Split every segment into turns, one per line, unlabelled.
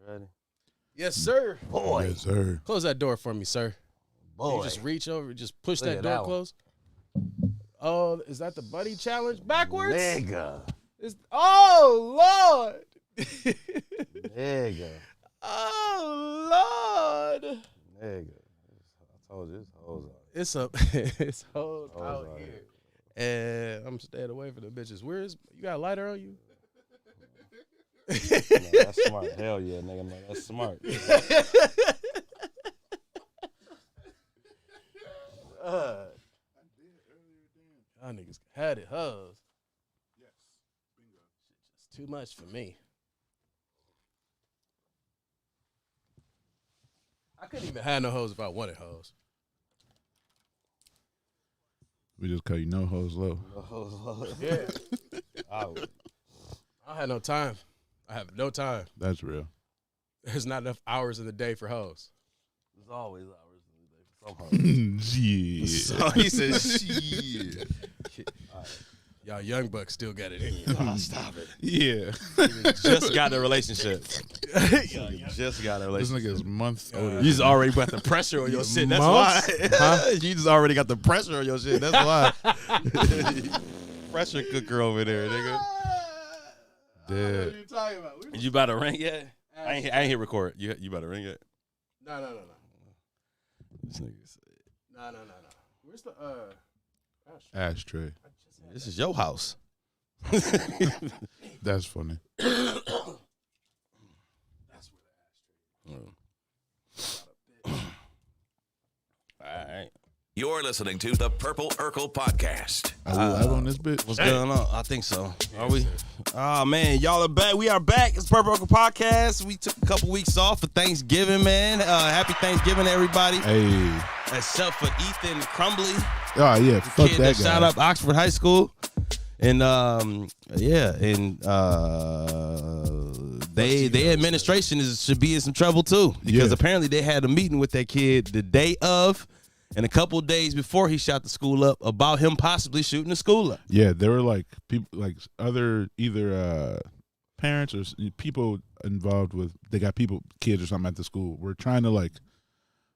Ready?
Yes, sir.
Boy.
Yes, sir.
Close that door for me, sir.
Boy.
You just reach over, just push
Look
that
at
door
that one.
closed. Oh, is that the buddy challenge backwards?
Nigga.
Oh, Lord.
Nigga.
Oh, Lord.
Nigga. I told you, it's hoes out.
It's it's hoes
Hoes
out
out
here. And I'm staying away from the bitches. You got a lighter on you?
No, that's smart. Hell yeah, nigga. No, that's smart.
Y'all niggas had it, hoes. Yes. Bingo. Just too much for me. I couldn't even have no hoes if I wanted hoes.
We just call you no hoes low.
No hoes low.
Yeah.
I
I had no time. I have no time.
That's real.
There's not enough hours in the day for hoes.
There's always hours in the day for some hoes.
Yeah.
So he says, shit. Y'all young bucks still got it in you.
Oh, stop it.
Yeah.
Just got in a relationship. Just got in a
This
relationship.
nigga's months older.
You just already got the pressure on your shit. That's
Months?
why.
Huh?
You just already got the pressure on your shit. That's why. Pressure cooker over there, nigga.
Dead.
you talking about?
Did you about to ring yet? I ain't hit record. You about to ring yet?
No.
This nigga said,
No. Where's the
Ashtray.
this is your house.
That's funny.
That's where
All right.
You're listening to the Purple Urkel Podcast.
Are we live on this bitch?
What's going on? I think so. Are we? Oh, man. Y'all are back. We are back. It's Purple Urkel Podcast. We took a couple weeks off for Thanksgiving, man. Happy Thanksgiving, everybody.
Hey.
Except for Ethan Crumbly.
Oh, yeah. Fuck
Kid
that
that
guy.
shot up Oxford High School. And, they administration should be in some trouble, too. Because
Yeah.
apparently they had a meeting with that kid the day of and a couple days before he shot the school up about him possibly shooting the school up.
Yeah, there were like people, like other either parents or people involved with. They got kids or something at the school. We're trying to like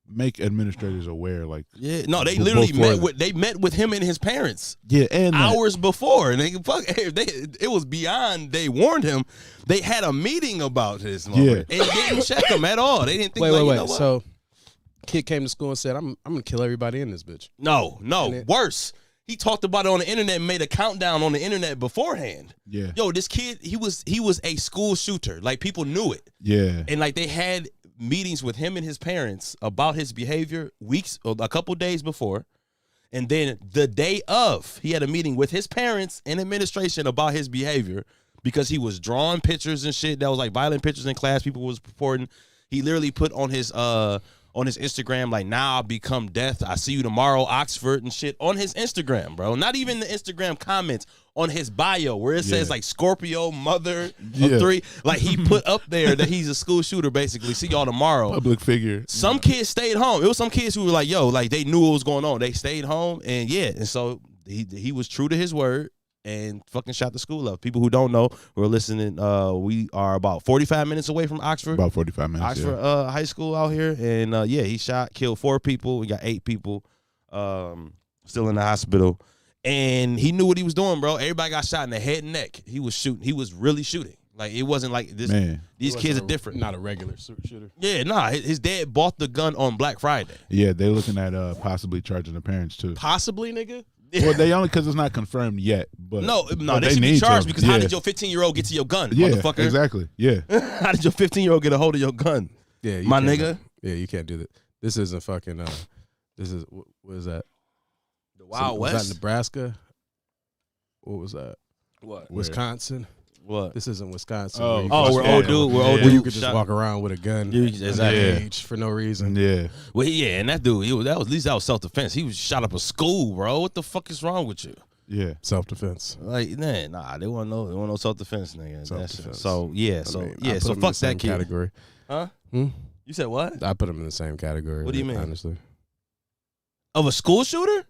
make administrators aware. Like,
Yeah, no, they
Before
literally
that.
met with him and his parents
yeah, and that.
hours before, and it was beyond. They warned him. They had a meeting about this, and didn't check him at all. They didn't think.
Wait.
You know what?
So, kid came to school and said, "I'm gonna kill everybody in this bitch."
No,
And
worse. He talked about it on the internet and made a countdown on the internet beforehand.
Yeah,
Yo, this kid, he was a school shooter. Like, people knew it.
yeah,
And like, they had meetings with him and his parents about his behavior a couple days before. And then the day of, he had a meeting with his parents and administration about his behavior because he was drawing pictures and shit that was like violent pictures in class. People was reporting. He literally put on his Instagram, like, now I'll become death. I see you tomorrow, Oxford and shit on his Instagram, bro. Not even the Instagram comments, on his bio where it says like Scorpio, mother of three. Like, he put up there that he's a school shooter, basically. See y'all tomorrow.
public figure.
Some kids stayed home. It was some kids who were like, yo, like, they knew what was going on. They stayed home, and and so he was true to his word and fucking shot the school up. People who don't know, who are listening, we are about 45 minutes away from Oxford.
About 45 minutes.
Oxford High School out here, and he killed 4 people. We got 8 people still in the hospital, and he knew what he was doing, bro. Everybody got shot in the head and neck. He was shooting. He was really shooting. Like, it wasn't like this.
Man.
These kids are different.
Not a regular shooter.
Yeah, nah. His dad bought the gun on Black Friday.
Yeah, they're looking at possibly charging the parents too.
Possibly, nigga.
Well, they only because it's not confirmed yet. But
No,
but
they should be
need
charged
to.
because how did your 15-year-old get to your gun,
Yeah,
motherfucker?
exactly. Yeah,
How did your 15-year-old get a hold of your gun?
Yeah, you
My
can't-
nigga.
Yeah, you can't do that. This isn't fucking. This is what is that?
The Wild
Was
West.
that Nebraska? What was that?
What?
Wisconsin.
What?
This isn't Wisconsin.
Oh,
where you
Oh,
can
we're
just
old
walk-
dude. We're old
where
dude.
you could just
Shot-
walk around with a gun.
Exactly.
Age for no reason.
yeah.
Well, yeah, and that dude, at least that was self-defense. He was shot up a school, bro. What the fuck is wrong with you?
Yeah.
Self defense.
Like, nah, they want no self-defense, nigga.
Self-defense.
So yeah,
I
so
mean,
yeah,
I put
so
them in
fuck
the same
that kid.
category.
Huh?
Hmm?
You said what?
I put them in the same category.
What do you mean?
Honestly,
Of a school shooter?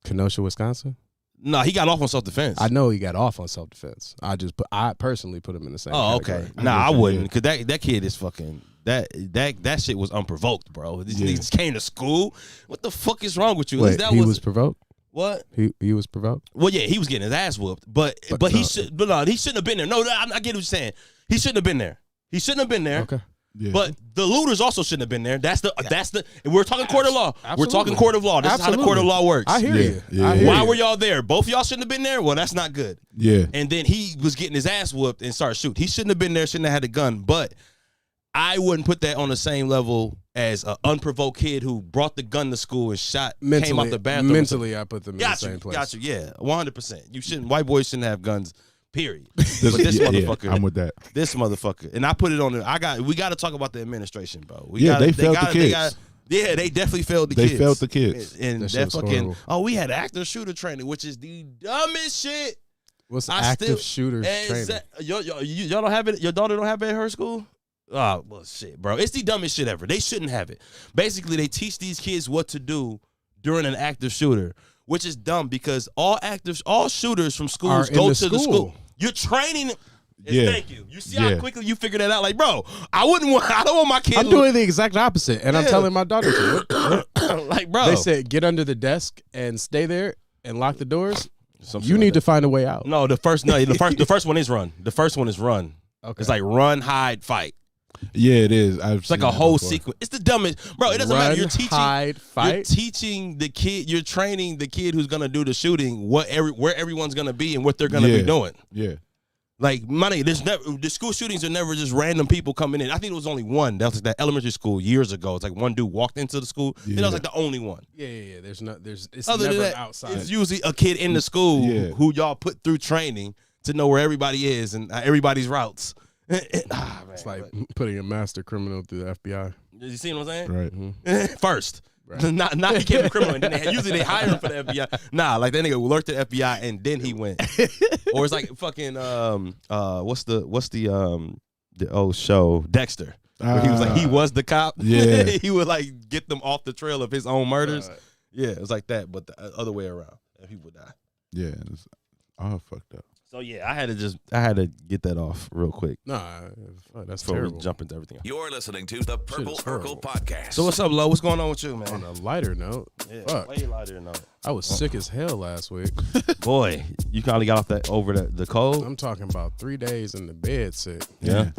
Kenosha, Wisconsin.
No, he got off on self-defense.
I know he got off on self-defense. I personally put him in the same.
Oh,
category.
okay. Nah, I wouldn't, because that kid is fucking that shit was unprovoked, bro. These niggas came to school. What the fuck is wrong with you?
Wait,
That
he was provoked.
What?
He was provoked.
Well, yeah, he was getting his ass whooped, but he should. But no, he shouldn't have been there. No, I get what you're saying. He shouldn't have been there. He shouldn't have been there.
Okay.
Yeah.
But the looters also shouldn't have been there. That's the. And we're talking court of law.
Absolutely.
We're talking court of law. This is how the court of law works.
I hear you.
Yeah.
I hear
Why
you.
were y'all there? Both of y'all shouldn't have been there. Well, that's not good.
Yeah.
And then he was getting his ass whooped and started shooting. He shouldn't have been there. Shouldn't have had a gun. But I wouldn't put that on the same level as an unprovoked kid who brought the gun to school and shot. Came out the bathroom.
Mentally, I put them in the same place.
Got you. Yeah, 100%. You shouldn't. White boys shouldn't have guns. Period. But this motherfucker,
I'm with that.
This motherfucker, and I put it on. We got to talk about the administration, bro.
They failed the kids.
They definitely failed the
They
kids.
failed the kids.
And that fucking.
horrible.
Oh, we had active shooter training, which is the dumbest shit.
What's active shooters training?
Y'all don't have it. Your daughter don't have it at her school. Oh, well, shit, bro. It's the dumbest shit ever. They shouldn't have it. Basically, they teach these kids what to do during an active shooter, which is dumb because all shooters from schools go to the school. You're training.
Yeah.
Thank you. You see how quickly you figured that out? Like, bro, I don't want my kid.
I'm doing the exact opposite, and I'm telling my daughter to.
Like, bro.
They said get under the desk and stay there and lock the doors.
Something
You
like
need
that.
to find a way out.
No, the first one is run. The first one is run.
Okay.
It's like run, hide, fight.
Yeah, it is.
It's like a whole sequence. It's the dumbest, bro. It doesn't matter. You're teaching,
hide, fight.
You're teaching the kid. You're training the kid who's gonna do the shooting. Where everyone's gonna be and what they're gonna be doing.
Yeah.
Like money. The school shootings are never just random people coming in. I think it was only one. That was like that elementary school years ago. It's like one dude walked into the school.
Yeah.
That was like the only one.
Yeah. It's
Other
never
than that,
outside.
it's usually a kid in the school who y'all put through training to know where everybody is and everybody's routes.
It's like putting a master criminal through the FBI.
You see what I'm saying?
Right.
Mm-hmm.
First. Right. Not he became a criminal. And then usually they hire him for the FBI. Nah, like that nigga lurked at the FBI and then he went. Or it's like fucking what's the old show Dexter. Where he was like he was the cop.
Yeah.
He would like get them off the trail of his own murders. Yeah, it was like that, but the other way around. And he would die.
Yeah. It's all fucked up.
So yeah, I had to get that off real quick.
Nah, that's
before
terrible.
we jump into everything else.
You're listening to the Purple Urkel Podcast.
So what's up, Lo? What's going on with you, man?
On a lighter note, fuck.
Way lighter note.
I was sick as hell last week.
Boy, you finally got off that over the cold.
I'm talking about 3 days in the bed sick.
Yeah.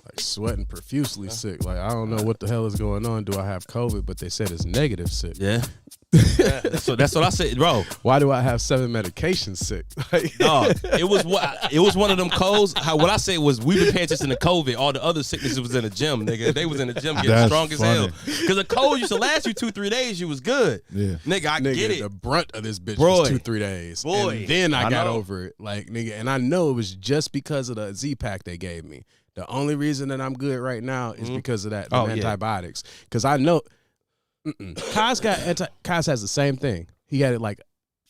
Like sweating profusely sick. Like I don't know what the hell is going on. Do I have COVID? But they said it's negative sick.
Yeah. So that's what I said, bro.
Why do I have 7 medications sick? Like,
Dog, it was one of them colds. What I said was we've been paying attention to COVID. All the other sicknesses was in the gym, nigga. They was in the gym getting
That's
strong
funny.
as hell. Because the cold used to last you 2-3 days. You was good.
Yeah.
Nigga, I get it.
The brunt of this bitch
Boy.
was 2-3 days.
Boy.
And then I got
know.
over it. Like, nigga, and I know it was just because of the Z-Pack they gave me. The only reason that I'm good right now is because of that, the antibiotics. Because I know Kaz has the same thing. He got it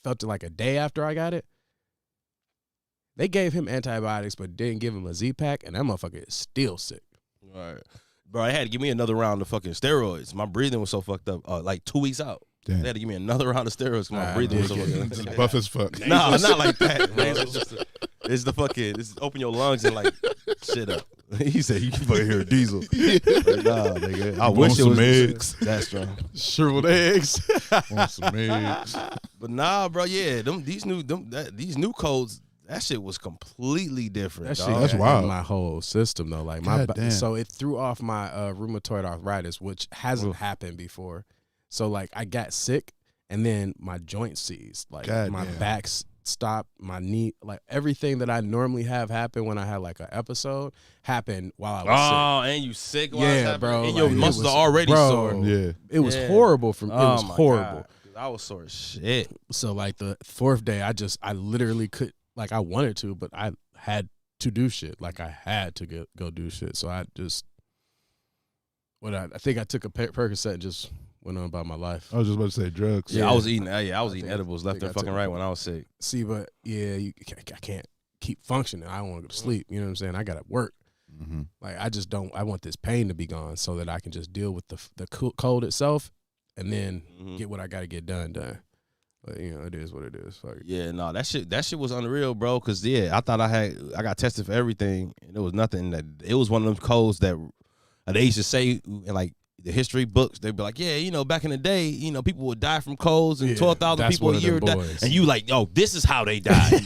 felt it like a day after I got it. They gave him antibiotics, but didn't give him a Z-Pack, and that motherfucker is still sick.
Right. Bro, they had to give me another round of fucking steroids. My breathing was so fucked up. Like 2 weeks out.
Damn.
They had to give me another round of steroids because my breathing was so fucking up.
Buff as fuck.
No, not like that. Man. It's the fucking, it's open your lungs and like shit up. He said, you fucking hear a diesel. Like, nah, nigga. I wish it was.
some eggs.
That's strong.
Shriveled eggs.
Want some eggs.
But nah, bro, yeah, these new codes, that shit was completely different.
That shit
dog.
That's
got
wild.
in my whole system though. Like
God damn.
so it threw off my rheumatoid arthritis, which hasn't happened before. So like I got sick and then my joints seized. Like
God
my
damn.
back stopped, my knee, like everything that I normally have happen when I had like an episode happened while I was
and you sick?
Yeah,
Yeah,
bro,
And your
like, it
muscles
was-
are already
bro.
sore.
Yeah.
sick. It was
Yeah.
horrible it
Oh
was
my
horrible.
God. I was sore as shit.
So like the 4th day I literally could, like I wanted to, but I had to do shit. Like I had to go do shit. So I just I think I took a Percocet and just went on about my life.
I was just about to say drugs.
Yeah,
Yeah.
I was eating edibles left
think
and
I
fucking
took-
right when I was sick.
See, but yeah, I can't keep functioning. I don't want to go to sleep. You know what I'm saying? I got to work.
Mm-hmm.
Like I just don't. I want this pain to be gone so that I can just deal with the cold itself, and then
Mhm.
get what I got to get done. But it is what it is. Fuck it.
Yeah, no, that shit was unreal, bro. Cause I thought I got tested for everything, and there was nothing it was one of them codes that they used to say in like the history books. They'd be like, yeah, back in the day, people would die from colds, and 12,000 people a year died. And you like, yo, this is how they died.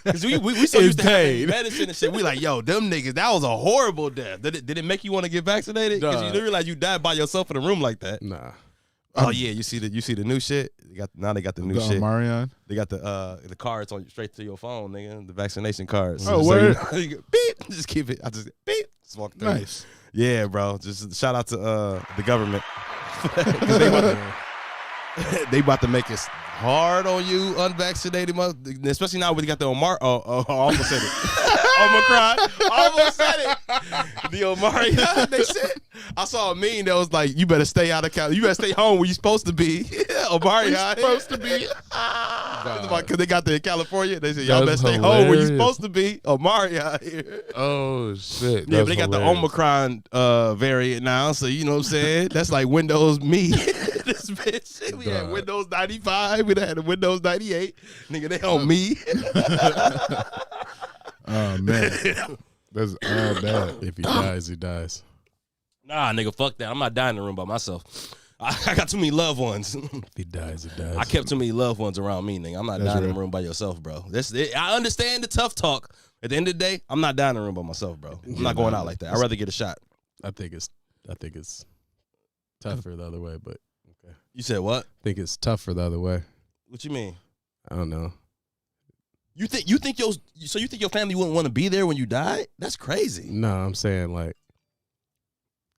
Cause we so used to have medicine and shit. We like, yo, them niggas, that was a horrible death. Did it make you want to get vaccinated? Cause you didn't realize you died by yourself in a room like that.
Nah.
Oh yeah, you see the new shit. They got the new shit.
Marion.
They got the cards on straight to your phone, nigga. The vaccination cards.
Oh,
so
word.
you go, beep. Just keep it. I just beep. Just walk through.
Nice.
Yeah, bro. Just shout out to the government. 'Cause they about to make it hard on you, unvaccinated, especially now when they got the almost said it. Omicron. Almost said it. The Omarion, they said. I saw a meme that was like, you better stay out of California. You better stay home where you supposed to be. Omarion.
Supposed to be.
Because they got there in California. They said, y'all better stay home where you supposed to be. Omarion here.
Oh, shit.
Yeah, but they got the Omicron variant now, so you know what I'm saying? That's like Windows me. This bitch. We had Windows 95. We had a Windows 98. Nigga, they on me.
Oh, man. That's all bad.
If he dies, he dies.
Nah, nigga, fuck that. I'm not dying in the room by myself. I got too many loved ones.
If he dies, he dies.
I kept too many loved ones around me, nigga. I'm not dying in the room by yourself, bro. I understand the tough talk. At the end of the day, I'm not dying in the room by myself, bro. I'm not going out like that. I'd rather get a shot.
I think it's tougher the other way, but okay.
You said what?
I think it's tougher the other way.
What you mean?
I don't know.
You think your family wouldn't want to be there when you died? That's crazy.
No, I'm saying like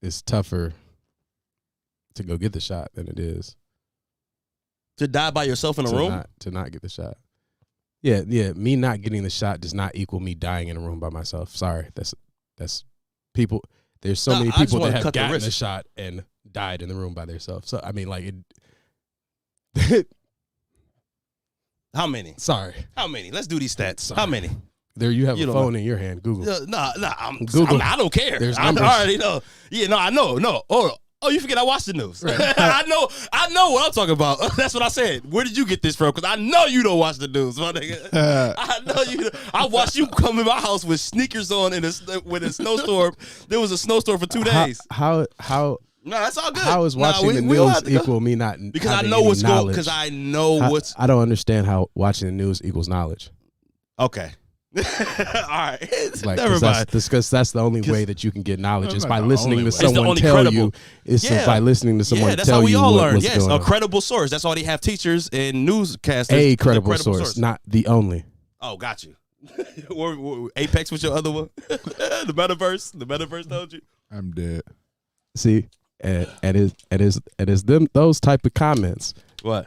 it's tougher to go get the shot than it is
to die by yourself in a room?
To not get the shot. Yeah. Me not getting the shot does not equal me dying in a room by myself. Sorry, that's people. There's so many people that have gotten the shot and died in the room by themselves. So I mean, like it.
How many?
Sorry.
How many? Let's do these stats.
Sorry.
How many?
There you have a phone in your hand. Google.
Nah.
Google.
I don't care.
There's
I
numbers.
already know. Yeah, no, I know. No. Oh, you forget I watched the news. Right. I know what I'm talking about. That's what I said. Where did you get this from? Because I know you don't watch the news, my nigga. I know you. I watched you come in my house with sneakers on with a snowstorm. There was a snowstorm for 2 days.
How?
No, that's all good.
How is watching the news equal me not
because I
having
know
any
what's going.
knowledge?
Because I know what's.
I don't understand how watching the news equals knowledge.
Okay. All right.
Like,
Never mind.
Because that's the only way that you can get knowledge is by
the
listening
only
to
way.
someone tell you. It's by listening to someone
that's
tell
how we
you
all learn.
what's
Yes,
going
a
on.
credible source. That's why they have teachers and newscasters.
A credible source, not the only.
Oh, got you. Apex was your other one. The metaverse. The metaverse told you.
I'm dead.
See, and it's them those type of comments.
What?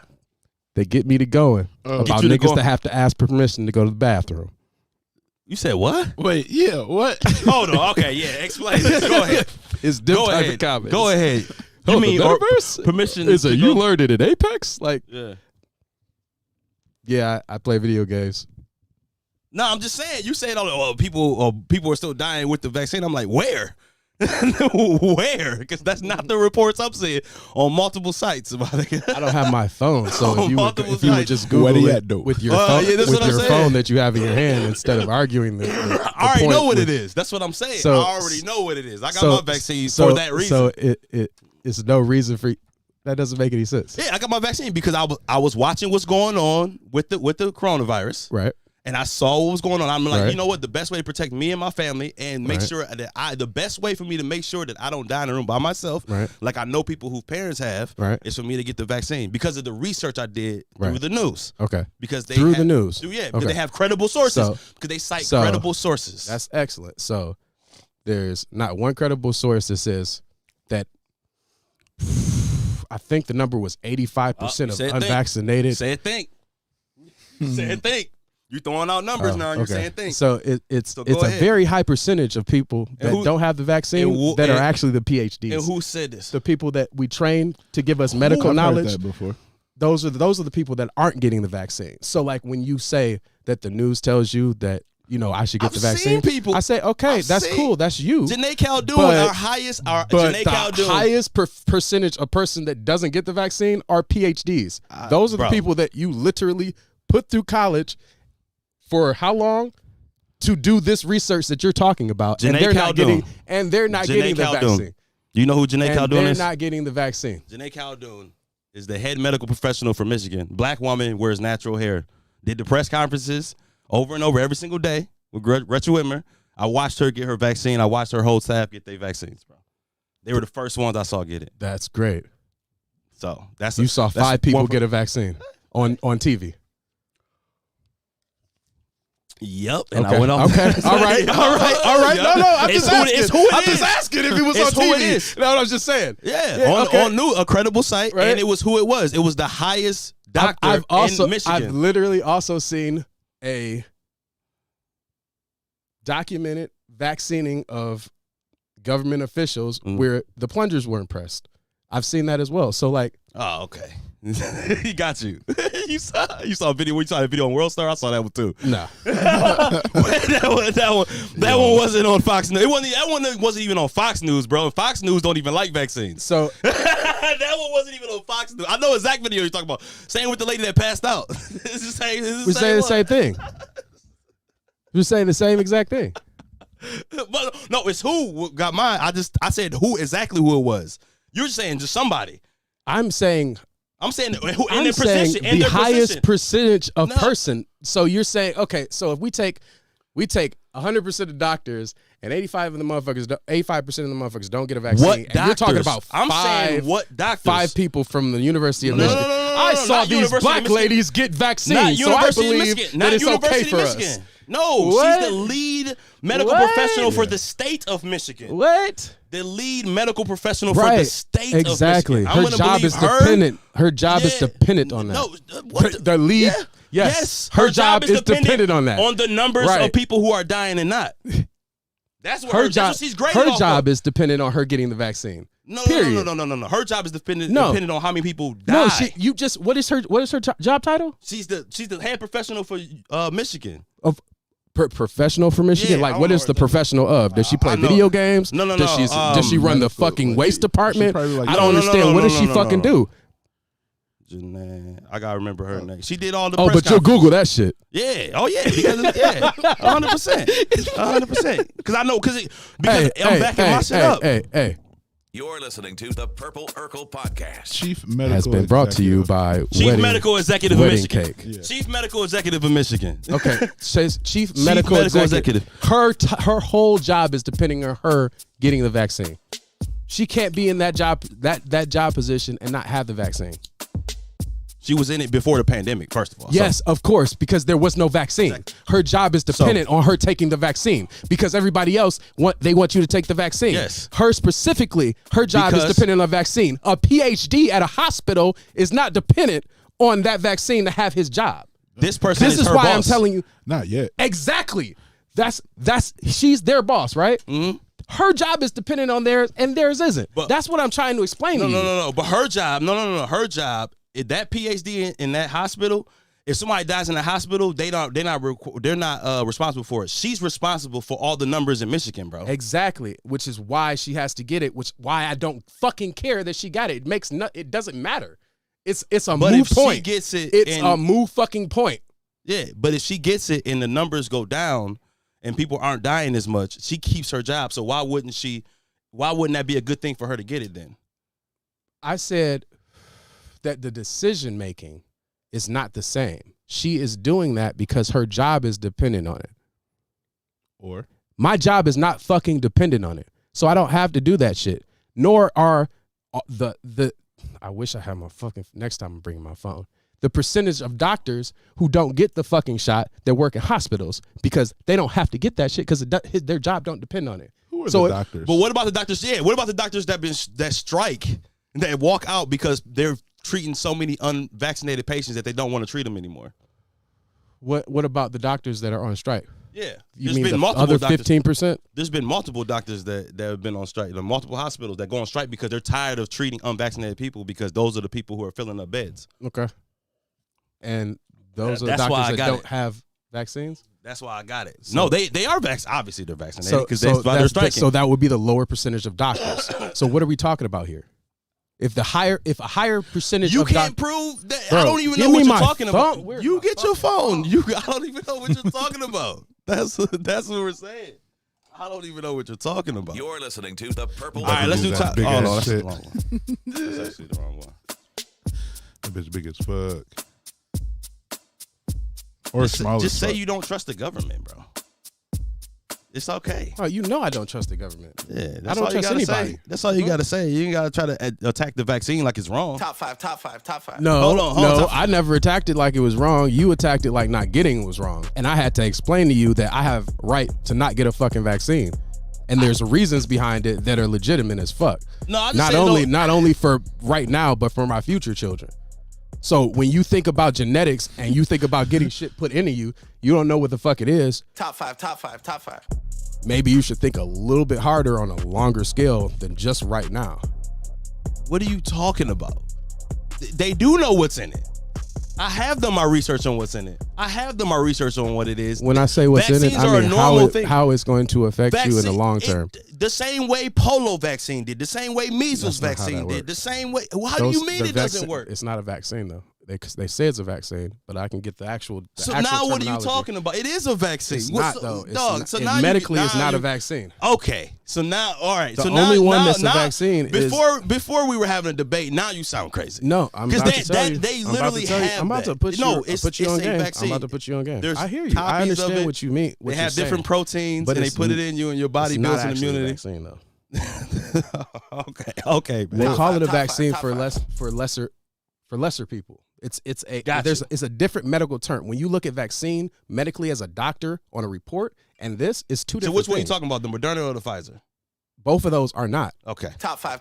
They get me to going about niggas that have to ask permission to go to the bathroom.
You said what?
Wait, yeah, what?
Hold on. Okay, yeah. Explain this. Go ahead.
It's them type of comments.
Go ahead. You mean
the metaverse?
Permission?
Is it you learned it at Apex? Like,
yeah,
I play video games.
No, I'm just saying. You said, people are still dying with the vaccine. I'm like, where? Where? Because that's not the reports I'm seeing on multiple sites about it.
I don't have my phone, so if you would just Google it with your phone, phone that you have in your hand instead of arguing the
I already know what it is. That's what I'm saying. So, I already know what it is. I got my vaccine for that reason.
So it's no reason for that doesn't make any sense.
Yeah, I got my vaccine because I was watching what's going on with the coronavirus.
Right.
And I saw what was going on. I'm like, you know what? The best way to protect me and my family and make sure that the best way for me to make sure that I don't die in a room by myself, like I know people whose parents have, is for me to get the vaccine because of the research I did through the news.
Okay.
Because they
the news.
Because they have credible sources. Because they cite credible sources.
That's excellent. So there's not one credible source that says that. I think the number was 85% of unvaccinated.
Say it, think. Say it, think. You throwing out numbers now. You're saying things.
So it's a very high percentage of people that don't have the vaccine that are actually the PhDs.
And who said this?
The people that we train to give us medical knowledge.
I've heard that before.
Those are the people that aren't getting the vaccine. So like when you say that the news tells you that I should get
I've
the vaccine.
seen people.
I say, okay,
I've
that's
seen-
cool. That's you.
Janae Caldoon,
But-
our highest,
But
Janae
the
Caldoon.
highest percentage of person that doesn't get the vaccine are PhDs. Those are
bro.
the people that you literally put through college for how long to do this research that you're talking about, and
Janae
they're not
Caldoun.
getting the
Caldoun.
vaccine.
You know who Janae
And
Caldoun
they're
is?
not getting the vaccine.
Janae Caldoun is the head medical professional for Michigan. Black woman, wears natural hair. Did the press conferences over and over every single day with Gretchen Whitmer. I watched her get her vaccine. I watched her whole staff get their vaccines, bro. They were the first ones I saw get it.
That's great.
So that's
You saw
that's
5 people
one-
get a vaccine on TV.
Yep, and
Okay.
I went off.
Okay. All right. No, I'm
It's
just
who it-
asking.
it's who it
I'm just
is.
asking if it was
It's
on
who
TV.
it is.
No, I was just saying.
Yeah,
okay.
on a credible site,
Right.
and it was who it was. It was the highest doctor in Michigan.
I've literally also seen a documented vaccinating of government officials where the plungers were impressed. I've seen that as well. So like,
Oh, okay. He got you. you saw a video. We saw a video on World Star. I saw that one too.
nah.
that one wasn't on Fox News. That one wasn't even on Fox News, bro. Fox News don't even like vaccines.
So
That one wasn't even on Fox News. I know exact video you're talking about. Same with the lady that passed out. It's the same.
we're saying the same thing. We're saying the same exact thing.
But no, it's who got mine. I said who exactly who it was. You're saying just somebody.
I'm saying
I'm saying who in
I'm
their
saying
position. In
the
their
highest
position.
percentage of
No.
person. So you're saying, okay, so if we take 100% of doctors and 85% of the motherfuckers don't get a vaccine.
What
and you're talking
doctors?
about
I'm saying
five-
what doctors?
5 people from the University of
No, no,
Michigan.
no, no, no,
I
no,
saw
not
these
University of
black
Michigan.
ladies get
Not
vaccines, so I
University of
believe
Michigan.
that
Not
it's
University
okay
of
for
Michigan.
us.
No,
What?
she's the lead medical
What?
professional for the state of Michigan.
What?
The lead medical professional for
Right.
the state
Exactly.
of Michigan. I'm
Her
gonna
job
believe
is
her.
dependent. Her job is
Yeah.
dependent on that.
No, what
The lead.
Yeah.
Yes. Her job is dependent on that.
On the numbers
Right.
of people who are dying and not. That's what
Her
that's
job.
what she's great
Her
off
job
of.
is dependent on her getting the vaccine.
No.
Period.
No. Her job is dependent
No.
dependent on how many people die.
No, what is her job title?
She's the head professional for Michigan.
Of professional for Michigan?
Yeah, I
Like,
don't
what
know
is
her
the
name.
professional of? Does she play
I know.
video games?
No.
Does she run the
medical,
fucking
like,
waste department?
probably like-
I don't
No,
understand. What does she
no,
fucking
no.
do?
Janae, I gotta remember her name. She did all the.
Oh,
press
but you'll
conferences.
Google that shit.
Yeah. Oh yeah. Because 100%. Because I know because I'm backing my shit up.
Hey.
You're listening to the Purple Urkel Podcast.
Chief medical
Has been brought to you
executive.
by
Chief
Wedding,
medical executive of
Wedding
Michigan.
Cake.
Yeah.
Chief medical executive of Michigan.
Okay, says Chief Medical
Medical
Executive. Her whole job is depending on her getting the vaccine. She can't be in that job job position and not have the vaccine.
She was in it before the pandemic. First of all.
Yes, of course, because there was no vaccine. Her job is dependent on her taking the vaccine because everybody else they want you to take the vaccine.
Yes.
Her specifically, her job is
Because-
dependent on a vaccine. A PhD at a hospital is not dependent on that vaccine to have his job.
This person
This is
her
why I'm
boss.
telling you
Not yet.
exactly. That's she's their boss, right? Mm-hmm. Her job is dependent on theirs, and theirs isn't.
But-
That's what I'm trying to explain to you.
No. But her job, no. Her job, that PhD in that hospital, if somebody dies in the hospital, they're not responsible for it. She's responsible for all the numbers in Michigan, bro.
Exactly, which is why she has to get it. Why I don't fucking care that she got it. It doesn't matter. It's a
But
moot
if she
point.
gets it
it's
and-
a moot fucking point.
Yeah, but if she gets it and the numbers go down and people aren't dying as much, she keeps her job. So why wouldn't that be a good thing for her to get it then?
I said that the decision making is not the same. She is doing that because her job is dependent on it.
Or
My job is not fucking dependent on it. So I don't have to do that shit. Nor are the I wish I had my fucking next time I'm bringing my phone. The percentage of doctors who don't get the fucking shot that work in hospitals because they don't have to get that shit because their job don't depend on it.
who are
So
the
it-
doctors?
But what about the doctors? Yeah, what about the doctors that strike, that walk out because they're treating so many unvaccinated patients that they don't want to treat them anymore?
What about the doctors that are on strike?
Yeah,
You mean the other 15%?
There's been multiple doctors that have been on strike. There are multiple hospitals that go on strike because they're tired of treating unvaccinated people because those are the people who are filling up beds.
Okay. And those are the
That's why
doctors
I
that
got
don't
it.
have vaccines?
That's why I got it. No, they are vaccinated. Obviously, they're vaccinated
So,
because that's why they're striking.
so that would be the lower percentage of doctors. So what are we talking about here? If a higher percentage
you
of
can't prove that.
Bro,
I don't even
give
know what
me
you're
my
talking about.
phone. Where's
You
my
get your
fucking
phone. I don't even know what you're talking about. That's what we're saying. I don't even know what you're talking about.
You're listening to the Purple.
All right, let's do
That
top.
big
Oh no,
ass
that's the
shit.
wrong one. That's actually the wrong one.
That bitch big as fuck. Or
Just,
small
just
as
say
fuck.
you don't trust the government, bro. It's okay.
Oh, you know I don't trust the government.
Yeah,
I
that's
don't
all you
trust
gotta
anybody.
say. That's all you gotta say. You ain't gotta try to attack the vaccine like it's wrong.
Top five.
No,
Hold on,
no,
top-
I never attacked it like it was wrong. You attacked it like not getting it was wrong. And I had to explain to you that I have right to not get a fucking vaccine. And there's reasons behind it that are legitimate as fuck.
No, I just
Not
say
only
no.
not only for right now, but for my future children. So when you think about genetics and you think about getting shit put into you, you don't know what the fuck it is.
Top five.
Maybe you should think a little bit harder on a longer scale than just right now.
What are you talking about? They do know what's in it. I have done my research on what's in it. I have done my research on what it is.
When I say what's in it,
Vaccines are
I
a
mean
normal thing.
how it's going to affect you in the long term.
The same way polio vaccine did, the same way measles
That's not how
vaccine
that
did, the
works.
same way. How do you mean it doesn't work?
It's not a vaccine though. They say it's a vaccine, but I can get the actual.
So
actual
now what are you
terminology.
talking about? It is a vaccine.
It's
What's
not though. It's
dog.
not-
So
it
now you-
medically,
now
it's not
you-
a vaccine.
Okay, so now all right.
The
so
only
now,
one
now,
that's a
now,
vaccine is-
before we were having a debate. Now you sound crazy.
No, I'm
because
about to tell you.
they
I'm about to
literally
tell you.
have.
I'm about
that.
to put you.
No,
I'll
it's
put you
it's
on
a
game.
vaccine.
I'm about to put you on game.
There's
I hear you.
copies
I
of
understand
it.
what you mean. What
They
you're
have different
saying.
proteins,
But
and they
it's
put it
n-
in you, and your body
It's not
builds an
actually a
immunity.
vaccine though.
Okay.
They
man.
call it a
Top five,
vaccine
top
for
five.
lesser people. It's a
Gotcha.
it's a different medical term. When you look at vaccine medically as a doctor on a report, and this is two
So
different
which one are you
things.
talking about, the Moderna or the Pfizer?
Both of those are not.
Okay.
Top five.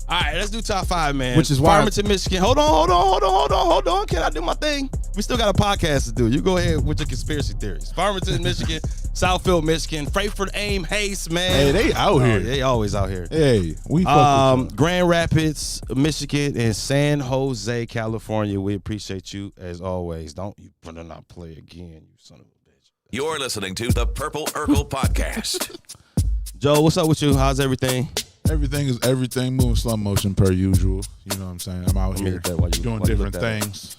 All right, let's do top five, man.
Which is why-
Farmington, Michigan. Hold on. Can I do my thing? We still got a podcast to do. You go ahead with your conspiracy theories. Farmington, Michigan, Southfield, Michigan, Frankfurt, Aim, Hayes, man.
Hey, they out here.
They always out here.
Hey, we fuck with
Grand Rapids, Michigan, and San Jose, California. We appreciate you as always. Don't you better not play again, you son of a bitch.
You're listening to the Purple Urkel Podcast.
Joe, what's up with you? How's everything?
everything moving slow motion per usual. You know what I'm saying? I'm out
Let me
here
hit that while you-
doing
while you
different
look that up.
things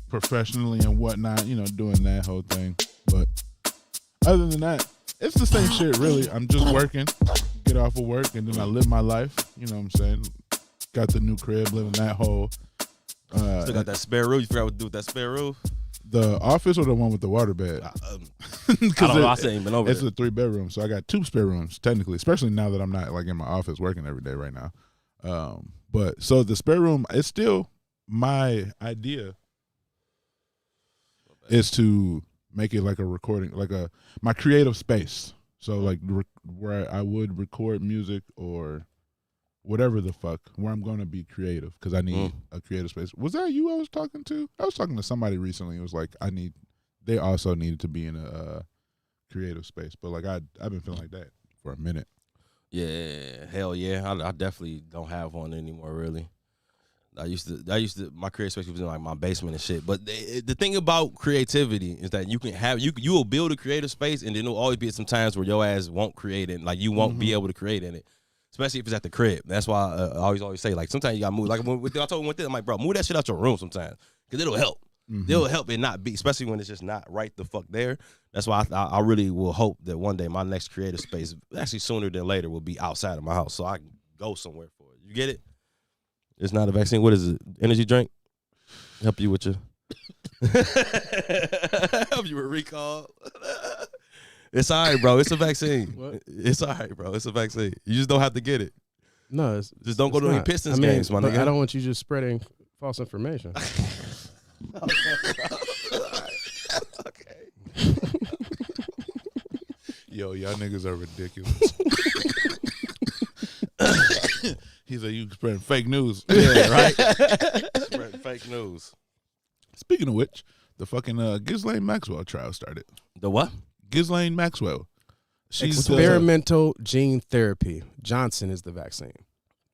professionally and whatnot, you know, doing that whole thing. But other than that, it's the same shit really. I'm just working, get off of work, and then I live my life. You know what I'm saying? Got the new crib, living that whole
Still got that spare roof. You forgot what to do with that spare roof?
the office or the one with the water bed?
I don't know. I still ain't been over
It's
there.
a 3-bedroom, so I got 2 spare rooms technically, especially now that I'm not like in my office working every day right now. But so the spare room, it's still my idea is to make it like a recording, like my creative space. So like where I would record music or whatever the fuck, where I'm going to be creative because I need a creative space. Was that you I was talking to? I was talking to somebody recently. It was like they also needed to be in a creative space. But like I've been feeling like that for a minute.
Yeah, hell yeah. I definitely don't have one anymore, really. I used to, my creative space was in like my basement and shit. But the thing about creativity is that you can have, you will build a creative space and then there'll always be some times where your ass won't create it. Like you won't be able to create in it. Especially if it's at the crib. That's why I always say, like, sometimes you got to move. Like, I told him with this, I'm like, bro, move that shit out your room sometimes. Because it'll help. It'll help it not be, especially when it's just not right the fuck there. That's why I really will hope that one day my next creative space, actually sooner than later, will be outside of my house so I can go somewhere for it. You get it? It's not a vaccine. What is it? Energy drink? Help you with your... help you with recall. It's all right, bro. It's a vaccine.
What?
It's all right, bro. It's a vaccine. You just don't have to get it.
No, it's,
Just don't go
it's
to any
not.
Pistons
I mean,
games, my
but
nigga.
I don't want you just spreading false information.
Okay.
Yo, y'all niggas are ridiculous. He's like, you spreading fake news.
Yeah, right? Spreading fake news.
Speaking of which, the fucking Ghislaine Maxwell trial started.
The what?
Ghislaine Maxwell. She's
Experimental gene therapy. Johnson is the vaccine.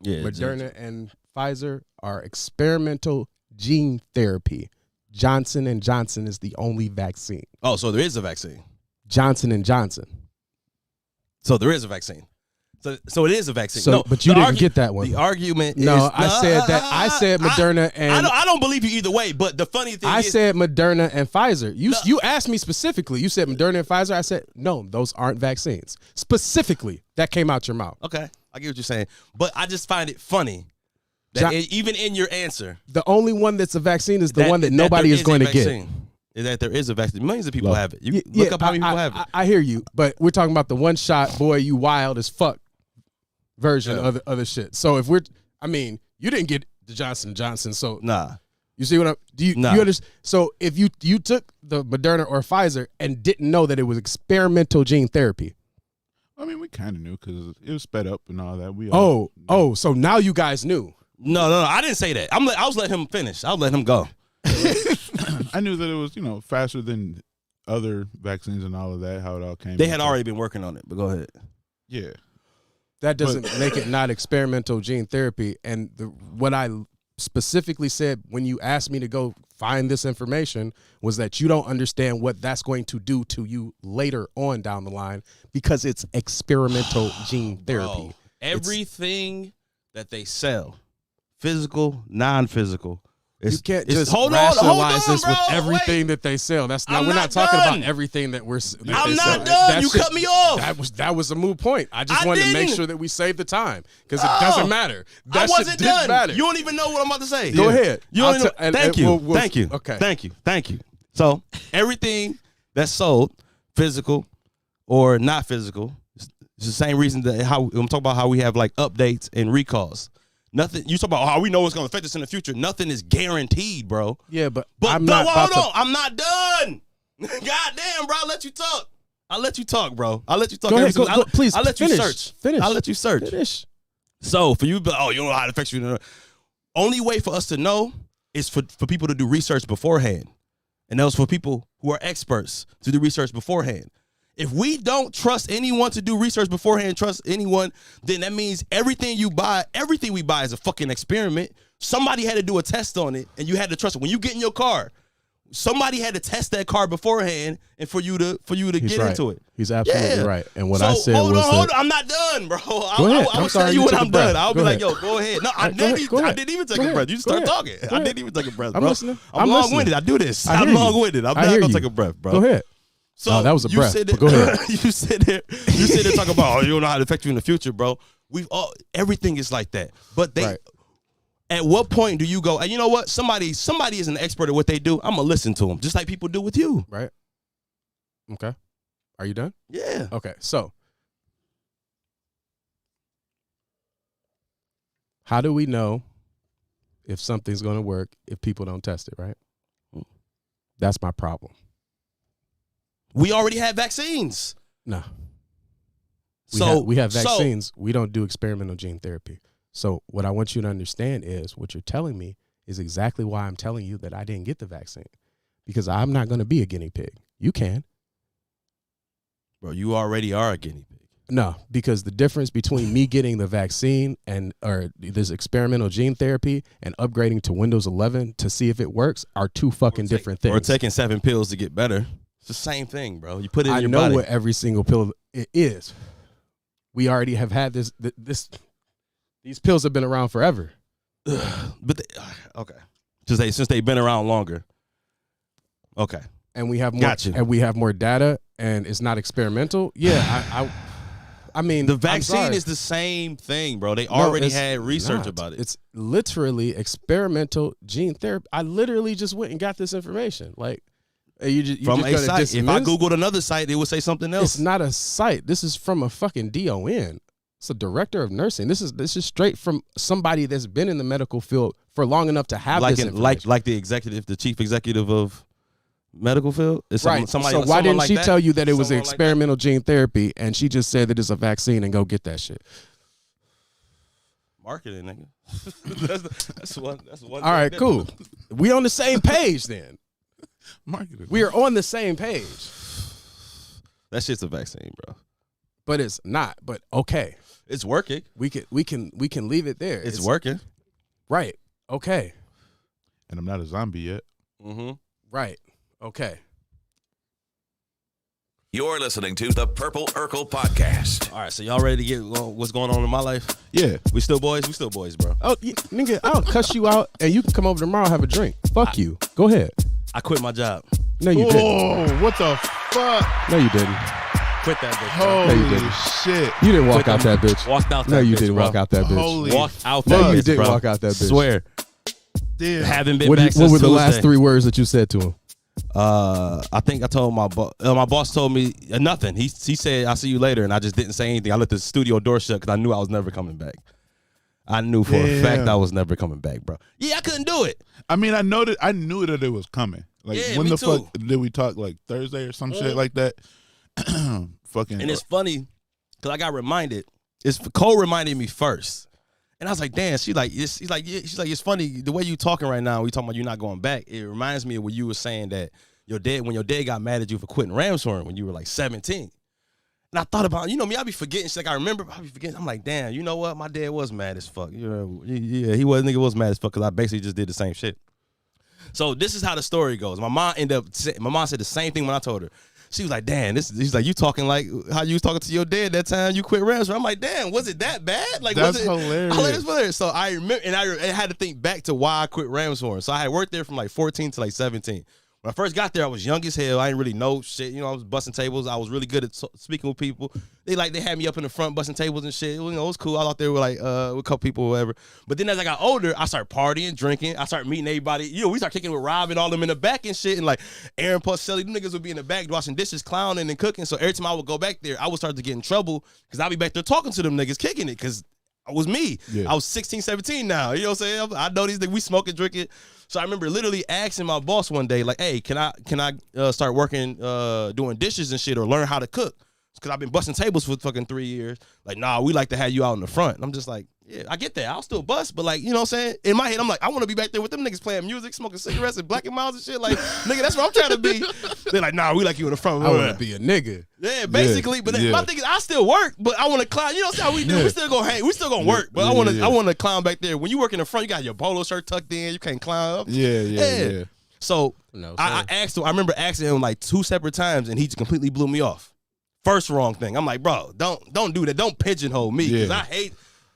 Yeah.
Moderna and Pfizer are experimental gene therapy. Johnson & Johnson is the only vaccine.
Oh, so there is a vaccine.
Johnson & Johnson.
So there is a vaccine. So it is a vaccine.
So,
No,
but you
the
didn't get that one.
The argument is
I said that. I said Moderna and
I don't believe you either way. But the funny thing
I
is,
said Moderna and Pfizer. You asked me specifically. You said Moderna and Pfizer. I said no, those aren't vaccines. Specifically, that came out your mouth.
okay, I get what you're saying. But I just find it funny that even in your answer,
The only one that's a vaccine is the one that nobody
there
is going to get.
Is that there is a vaccine? Millions of people
Look.
have it. You look up how many people have it.
I hear you, but we're talking about the one shot, boy, you wild as fuck version of the other shit. So if you didn't get the Johnson & Johnson, so
Nah.
you see what you understand? So if you took the Moderna or Pfizer and didn't know that it was experimental gene therapy.
I mean, we kind of knew because it was sped up and all that.
So now you guys knew.
No, I didn't say that. I was letting him finish. I was letting him go.
I knew that it was, faster than other vaccines and all of that, how it all came.
They had already been working on it, but go ahead.
Yeah.
That doesn't make it not experimental gene therapy. And what I specifically said when you asked me to go find this information was that you don't understand what that's going to do to you later on down the line because it's experimental gene therapy.
Bro, everything that they sell, physical, non-physical.
You can't just
hold
rationalize
on,
this with
bro.
everything
Wait.
that they sell. We're
I'm
not
not
talking
done.
about everything that we're.
I'm not done. You cut me off.
That was a moot point. I just wanted to make
didn't.
sure that we save the time because it doesn't matter.
I
That
wasn't
shit didn't
done.
matter.
You don't even know what I'm about to say.
Go ahead.
You don't
I'll
even
t- and-
thank
and
you.
we'll-
Thank you.
okay.
Thank you. So everything that's sold, physical or not physical, it's the same reason that I'm talking about how we have like updates and recalls. Nothing. You talk about how we know it's going to affect us in the future. Nothing is guaranteed, bro.
Yeah, but
But
I'm not about
hold on. I'm not done. God damn, bro. I'll let you talk. I'll let you talk, bro. I'll let you talk.
Go ahead, please.
I'll let
finish,
you search.
Finish.
I'll let you search.
Finish.
So for you, you don't know how it affects you. Only way for us to know is for people to do research beforehand. And that was for people who are experts to do research beforehand. If we don't trust anyone to do research beforehand, trust anyone, then that means everything we buy is a fucking experiment. Somebody had to do a test on it, and you had to trust it. When you get in your car, somebody had to test that car beforehand, and for you to
He's
get
right.
into it.
He's absolutely
Yeah.
right. And what
So,
I said
hold
was
on.
that,
I'm not done, bro.
Go ahead.
I
I'm
will
sorry
tell you
you
when
took a
I'm done.
breath.
I'll
Go
be like,
ahead.
yo, go ahead. No, I
Go ahead. Go ahead.
didn't even take
Go
a
ahead.
breath. You just
Go
start
ahead.
talking.
Go
I
ahead.
didn't even take a breath,
I'm
bro.
listening.
I'm
I'm listening.
long-winded. I do this.
I hear
I'm
you.
long-winded. I'm
I
not
hear
gonna
you.
take a breath, bro.
Go ahead.
So
No, that was a breath,
Sit
but
there,
go ahead.
you sit there talking about, you don't know how to affect you in the future, bro. Everything is like that. But
Right.
at what point do you go, and you know what? Somebody is an expert at what they do. I'm gonna listen to them, just like people do with you.
Right. Okay. Are you done?
Yeah.
Okay. So, how do we know if something's going to work if people don't test it, right? That's my problem.
We already have vaccines.
No. We have
so-
vaccines. We don't do experimental gene therapy. So what I want you to understand is what you're telling me is exactly why I'm telling you that I didn't get the vaccine, because I'm not going to be a guinea pig. You can.
Bro, you already are a guinea pig.
No, because the difference between me getting the vaccine or this experimental gene therapy and upgrading to Windows 11 to see if it works are two fucking different things.
Or taking 7 pills to get better. It's the same thing, bro. You put it in
I
your
know
body.
what every single pill it is. We already have had this. These pills have been around forever.
But okay, since they've been around longer. Okay,
And we have more.
Gotcha.
And we have more data, and it's not experimental. Yeah, I mean,
the
I'm
vaccine
sorry.
is the same thing, bro. They
No,
already
it's
had research
not.
about it.
It's literally experimental gene therapy. I literally just went and got this information. Like, you
From
just
a
gonna
site. If I
dismiss?
Googled another site, it would say something else.
It's not a site. This is from a fucking DON. It's a director of nursing. This is straight from somebody that's been in the medical field for long enough to have this information.
like the chief executive of medical field. It's
Right.
Somebody,
so why
someone
didn't
like
she
that?
tell you that it was
Someone like that?
experimental gene therapy and she just said that it's a vaccine and go get that shit?
Marketing, nigga. that's one.
All right, cool. We on the same page then.
Marketing.
We are on the same page.
That shit's a vaccine, bro.
But it's not. But okay.
It's working.
We can leave it there.
It's working.
Right. Okay.
And I'm not a zombie yet.
Mm-hmm.
Right. Okay.
You're listening to the Purple Urkel Podcast.
All right, so y'all ready to get what's going on in my life?
Yeah.
We still boys? We still boys, bro.
Oh, nigga, I'll cuss you out, and you can come over tomorrow and have a drink. Fuck you. Go ahead.
I quit my job.
No, you didn't.
Oh, what the fuck?
No, you didn't.
Quit that bitch. Bro.
No, you
Holy
didn't.
shit.
You didn't walk
Quit
out
them-
that bitch.
Walked out that
No, you
bitch,
didn't
bro.
walk out that bitch.
Holy
Walked out
No,
that
you
bitch,
didn't
bro.
walk out that bitch.
Swear.
damn.
Haven't been
What
back since
were the last
Tuesday.
3 words that you said to him?
I think I told my boss. My boss told me nothing. He said, "I'll see you later," and I just didn't say anything. I let the studio door shut because I knew I was never coming back. I knew for a fact
Damn.
I was never coming back, bro. Yeah, I couldn't do it.
I mean, I knew that it was coming. Like,
Yeah,
when
me
the
too.
fuck did we talk? Like Thursday or some shit like that? Fucking.
And it's funny because I got reminded. Cole reminded me first, and I was like, "Damn." She's like, "It's funny the way you talking right now. We talking about you not going back. It reminds me of when you were saying that when your dad got mad at you for quitting Ramshorn when you were like 17." And I thought about, me, I be forgetting shit. Like I remember, I be forgetting. I'm like, damn, you know what? My dad was mad as fuck. Yeah, he was mad as fuck because I basically just did the same shit. So this is how the story goes. My mom said the same thing when I told her. She was like, damn, he's like, you talking like how you was talking to your dad that time you quit Ramshorn. I'm like, damn, was it that bad? Like,
That's
was it
hilarious.
hilarious? So I remember, and I had to think back to why I quit Ramshorn. So I had worked there from like 14 to like 17. When I first got there, I was young as hell. I didn't really know shit. I was busting tables. I was really good at speaking with people. They had me up in the front busting tables and shit. It was cool. I thought they were like with a couple people or whatever. But then as I got older, I started partying, drinking. I started meeting everybody. We started kicking with Rob and all them in the back and shit. And like Aaron Puselli, them niggas would be in the back washing dishes, clowning and cooking. So every time I would go back there, I would start to get in trouble because I'd be back there talking to them niggas, kicking it because it was me.
Yeah.
I was 16, 17 now. You know what I'm saying? I know these niggas, we smoking, drinking. So I remember literally asking my boss one day, like, hey, can I start working, doing dishes and shit or learn how to cook? Because I've been busting tables for fucking 3 years. Like, nah, we like to have you out in the front. And I'm just like, yeah, I get that. I'll still bust. But like, you know what I'm saying? In my head, I'm like, I want to be back there with them niggas playing music, smoking cigarettes and Black and Miles and shit. Like, nigga, that's what I'm trying to be. They're like, nah, we like you in the front.
I want to be a nigga.
Yeah, basically. But
Yeah.
my thing is, I still work, but I want to clown. You know how we do?
Yeah.
We still gonna hang. We still gonna work, but
Yeah.
I want to clown back there. When you work in the front, you got your polo shirt tucked in. You can't clown up.
Yeah.
So
No,
I asked him. I remember asking him like 2 separate times, and he just completely blew me off. First wrong thing. I'm like, bro, don't do that. Don't pigeonhole me because
Yeah.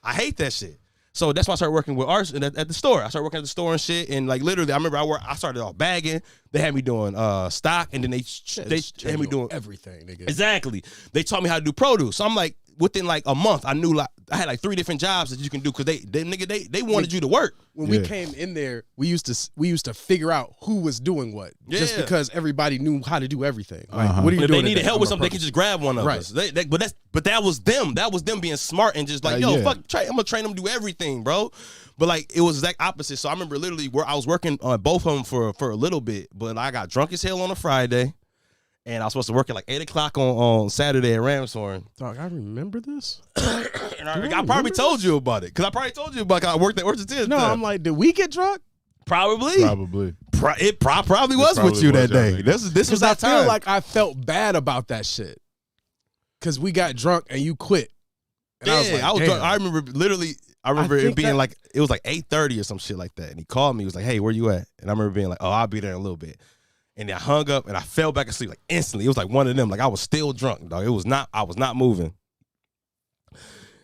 I hate that shit. So that's why I started working with Arts at the store. I started working at the store and shit, and like literally, I remember I started off bagging. They had me doing stock, and then they had me doing
everything, nigga.
exactly. They taught me how to do produce. So I'm like, within like a month, I knew like I had like 3 different jobs that you can do because they wanted you to work.
When we
Yeah.
came in there, we used to figure out who was doing what, just
Yeah.
because everybody knew how to do everything. Like,
Uh-huh.
what are you
If
doing?
they needed
today?
help with
I'm a
something, they could just grab one of
Right.
us. But that was them. That was them being smart and just like, yo,
Yeah.
fuck, I'm gonna train them to do everything, bro. But like it was exact opposite. So I remember literally where I was working on both of them for a little bit, but I got drunk as hell on a Friday, and I was supposed to work at like 8:00 on Saturday at Ramshorn.
Dog, I remember this.
And I probably
remember
told you about it because I probably told you about I worked at Orchard Tennis.
No, I'm like, did we get drunk?
probably.
Probably.
It probably was
probably
with you
was,
that
I
day.
think.
This was
Because
that
I feel
time.
like I felt bad about that shit. Because we got drunk and you quit. And
Yeah,
I was like,
drunk.
damn.
I remember literally. I remember it
think
being
that-
like it was like 8:30 or some shit like that, and he called me. He was like, "Hey, where you at?" And I remember being like, "Oh, I'll be there in a little bit." And then I hung up and I fell back asleep like instantly. It was like one of them. Like I was still drunk, dog. I was not moving.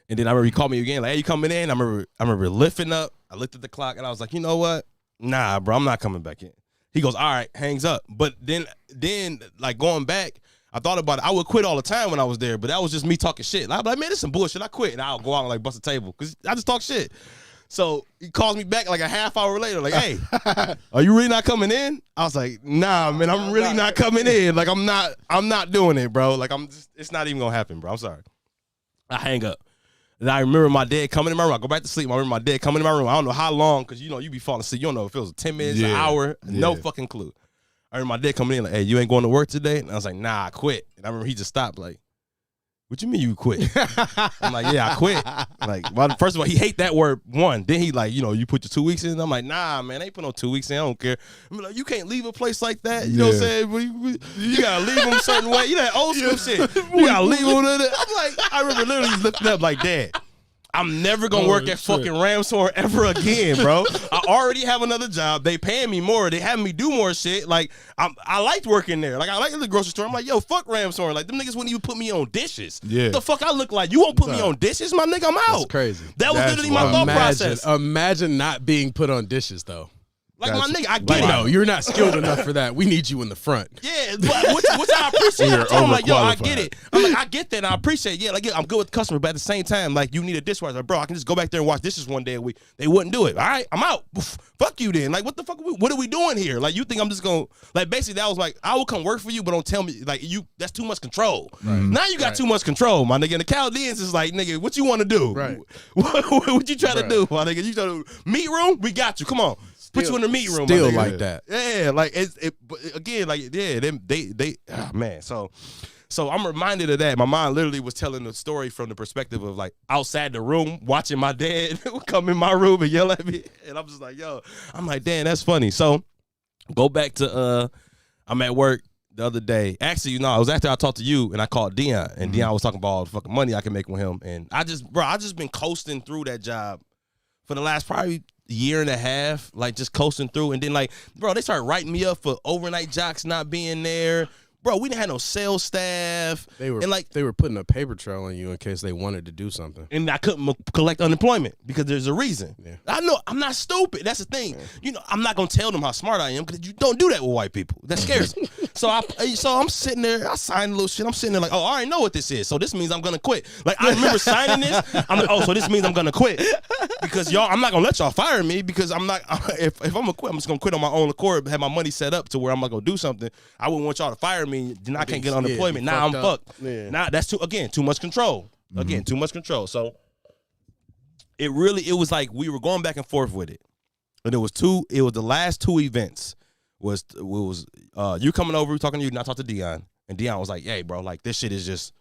And then I remember he called me again, like, "Hey, you coming in?" I remember lifting up. I looked at the clock and I was like, "You know what? Nah, bro, I'm not coming back in." He goes, "All right," hangs up. But then like going back, I thought about it. I would quit all the time when I was there, but that was just me talking shit. And I'd be like, man, this is some bullshit. I quit. And I'll go out and like bust a table because I just talk shit. So he calls me back like a half hour later, like, "Hey, are you really not coming in?" I was like, "Nah, man, I'm really not coming in. Like, I'm not doing it, bro. Like, it's not even gonna happen, bro. I'm sorry." I hang up. And I remember my dad coming in my room. I go back to sleep. I remember my dad coming in my room. I don't know how long, because you be falling asleep. You don't know if it was 10 minutes, an hour, no fucking clue. I remember my dad coming in like, "Hey, you ain't going to work today?" And I was like, "Nah, I quit." And I remember he just stopped like, "What you mean you quit?" I'm like, "Yeah, I quit." Like, well, first of all, he hate that word, one. Then he like, you put your 2 weeks in. I'm like, "Nah, man, I ain't put no 2 weeks in. I don't care." I'm like, "You can't leave a place like that." You know what I'm saying? You gotta leave them a certain way. You know that old school shit. You gotta leave them. I'm like, I remember literally lifting up like, "Dad, I'm never gonna work at fucking Ramshorn ever again, bro. I already have another job. They paying me more. They having me do more shit. Like I liked working there. Like I like the grocery store. I'm like, yo, fuck Ramshorn. Like them niggas wouldn't even put me on dishes.
Yeah.
What the fuck I look like? You won't put me on dishes, my nigga. I'm out.
That's crazy.
That was
That's
literally my
wild.
thought process.
Imagine not being put on dishes though.
Like
That's-
my nigga, I
Like,
get it.
no, you're not skilled enough for that. We need you in the front.
Yeah, but which I appreciate.
You're
I told him like, yo, I
overqualified.
get it. I'm like, I get that. And I appreciate it. Yeah, like, yeah, I'm good with the customer, but at the same time, like, you need a dishwasher. Like, bro, I can just go back there and wash dishes one day a week. They wouldn't do it. All right, I'm out. Fuck you then. Like, what the fuck? What are we doing here? Like, you think I'm just going to, like, basically, that was like, I will come work for you, but don't tell me, like, that's too much control. Now you got too much control, my nigga. And the Chaldeans is like, nigga, what you want to do?
Right.
What you trying to do, my nigga? You trying to, meat room? We got you. Come on. Put you in the meat room, my
Still
nigga.
like that.
Yeah, like but again, like yeah, they man. So I'm reminded of that. My mom literally was telling the story from the perspective of like outside the room, watching my dad come in my room and yell at me, and I'm just like, yo, I'm like, damn, that's funny. So go back to I'm at work the other day. Actually, it was after I talked to you and I called Dion, and Dion was talking about all the fucking money I can make with him, and I just been coasting through that job for the last probably year and a half, like just coasting through, and then like, bro, they started writing me up for overnight jocks not being there. Bro, we didn't have no sales staff.
They were
and
they were putting a paper trail on you in case they wanted to do something.
and I couldn't collect unemployment because there's a reason.
Yeah.
I know I'm not stupid. That's the thing. Yeah. I'm not gonna tell them how smart I am because you don't do that with white people. That scares them. So I'm sitting there. I signed a little shit. I'm sitting there like, oh, I already know what this is. So this means I'm gonna quit. Like I remember signing this. I'm like, oh, so this means I'm gonna quit because I'm not gonna let y'all fire me because I'm not. If I'm gonna quit, I'm just gonna quit on my own accord. Have my money set up to where I'm not gonna do something. I wouldn't want y'all to fire me. Then I can't get unemployment. Now I'm fucked.
Yeah.
Now that's too much control. Again, too much control. So it was like we were going back and forth with it. And it was the last two events was you coming over, talking to you, and I talked to Dion. And Dion was like, hey, bro, like this shit is just,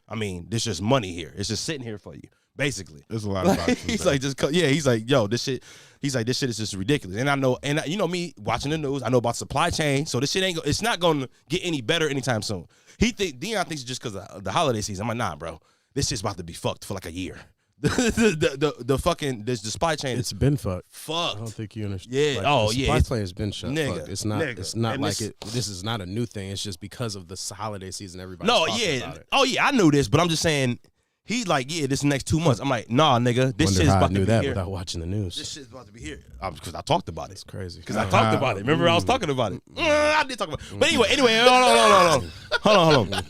this just money here. It's just sitting here for you, basically.
There's a lot of boxes
he's
there.
like, he's like, yo, this shit is just ridiculous. And I know, and you know me watching the news, I know about supply chain. So this shit it's not going to get any better anytime soon. Dion thinks it's just because of the holiday season. I'm like, nah, bro, this shit's about to be fucked for like a year. the fucking the supply chain
It's been fucked.
fucked.
I don't think you understand.
Yeah.
The supply chain has been shut.
Nigga,
Fucked. It's not.
nigga.
It's not
And
like it. This is not a new thing. It's just because of the holiday season. Everybody.
No,
talking
yeah.
About it.
Oh, yeah, I knew this, but I'm just saying, he's like, yeah, this next 2 months. I'm like, nah, nigga, this
Wonder
shit's
how I
about to
knew
be
that
here.
without watching the news.
This shit's about to be here. Because I talked about it.
It's crazy.
Because I talked about it. Remember, I was talking about it. I did talk about it. But anyway, no. Hold on.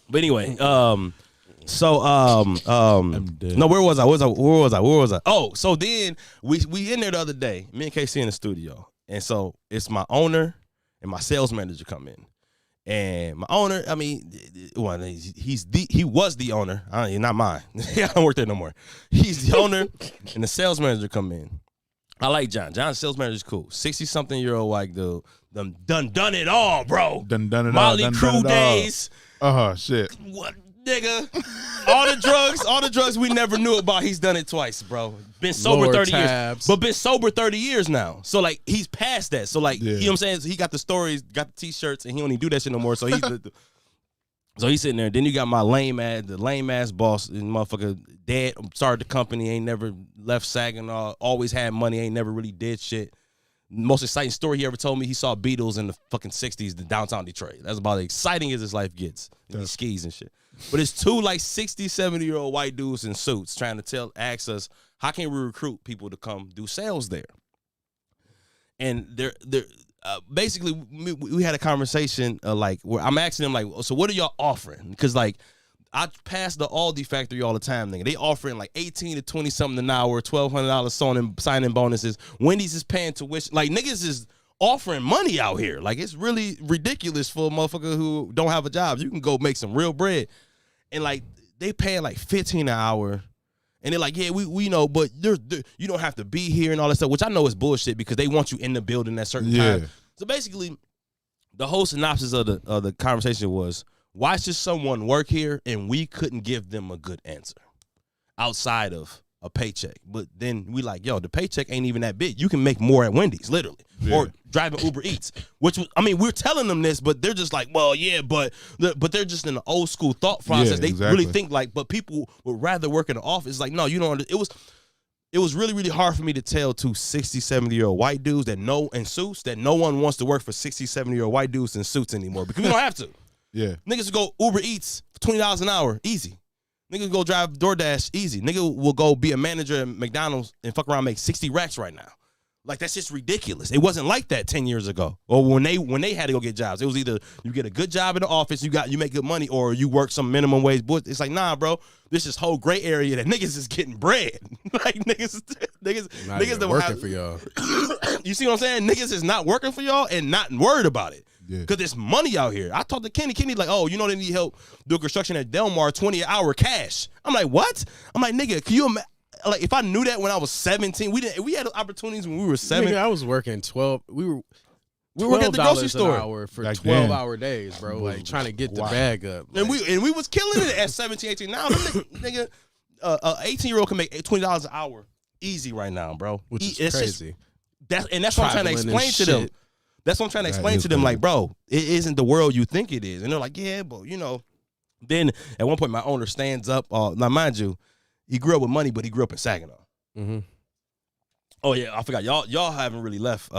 But anyway, no, where was I? Oh, so then we in there the other day, me and KC in the studio. And so it's my owner and my sales manager come in. And my owner, he was the owner. Not mine. I don't work there no more. He's the owner and the sales manager come in. I like John. John's sales manager is cool. 60-something-year-old white dude. Done it all, bro.
Done it all.
Molly
Done
Crew
it all.
days.
Shit.
What, nigga? all the drugs we never knew about. He's done it twice, bro. Been sober
Lower
30
tabs.
years, but been sober 30 years now. So like he's past that. So like
Yeah.
you know what I'm saying? So he got the stories, got the t-shirts, and he don't even do that shit no more. So he's so he's sitting there. Then you got my lame ass boss, and motherfucker dad started the company, ain't never left Saginaw, always had money, ain't never really did shit. Most exciting story he ever told me, he saw Beatles in the fucking 60s in downtown Detroit. That's about as exciting as his life gets. And he skis and shit. But it's two like 60, 70-year-old white dudes in suits trying to ask us, how can we recruit people to come do sales there? And they're basically, we had a conversation like where I'm asking them like, so what are y'all offering? Because like I pass the Aldi factory all the time, nigga. They offering like 18 to 20 something an hour, $1,200 signing bonuses. Wendy's is paying tuition. Like niggas is offering money out here. Like it's really ridiculous for a motherfucker who don't have a job. You can go make some real bread, and like they paying like $15 an hour. And they're like, yeah, we know, but you don't have to be here and all that stuff, which I know is bullshit because they want you in the building at certain time. So basically, the whole synopsis of the conversation was, why should someone work here and we couldn't give them a good answer outside of a paycheck? But then we like, yo, the paycheck ain't even that big. You can make more at Wendy's, literally, or driving Uber Eats. Which was, we're telling them this, but they're just like, well, yeah, but they're just in the old school thought process.
Yeah,
they
exactly.
really think like, but people would rather work in the office. Like, no, you don't. It was it was really, really hard for me to tell two 60, 70-year-old white dudes that in suits that no one wants to work for 60, 70-year-old white dudes in suits anymore because we don't have to.
Yeah.
Niggas will go Uber Eats for $20 an hour, easy. Niggas will go drive DoorDash, easy. Nigga will go be a manager at McDonald's and fuck around and make 60 racks right now. Like, that's just ridiculous. It wasn't like that 10 years ago or when they had to go get jobs. It was either you get a good job in the office, you make good money, or you work some minimum wage. It's like, nah, bro, this is whole gray area that niggas is getting bread. Like, niggas
that working for y'all.
You see what I'm saying? Niggas is not working for y'all and not worried about it.
Yeah.
Because there's money out here. I talked to Kenny. Kenny's like, oh, you know they need help doing construction at Delmar, 20 an hour cash. I'm like, what? I'm like, nigga, can you imagine? Like, if I knew that when I was 17, we had opportunities when we were 7.
Nigga, I was working 12. We were
working at the grocery store
an hour for
Like,
12-hour days, bro. Like trying to get the bag up.
And we was killing it at 17, 18. Now, nigga, 18-year-old can make $20 an hour easy right now, bro.
Which is crazy.
That's what I'm trying to explain to them. That's what I'm trying to explain to them. Like, bro, it isn't the world you think it is. And they're like, yeah, but you know. Then at one point, my owner stands up. Now, mind you, he grew up with money, but he grew up in Saginaw.
Mm-hmm.
Oh yeah, I forgot. Y'all haven't really left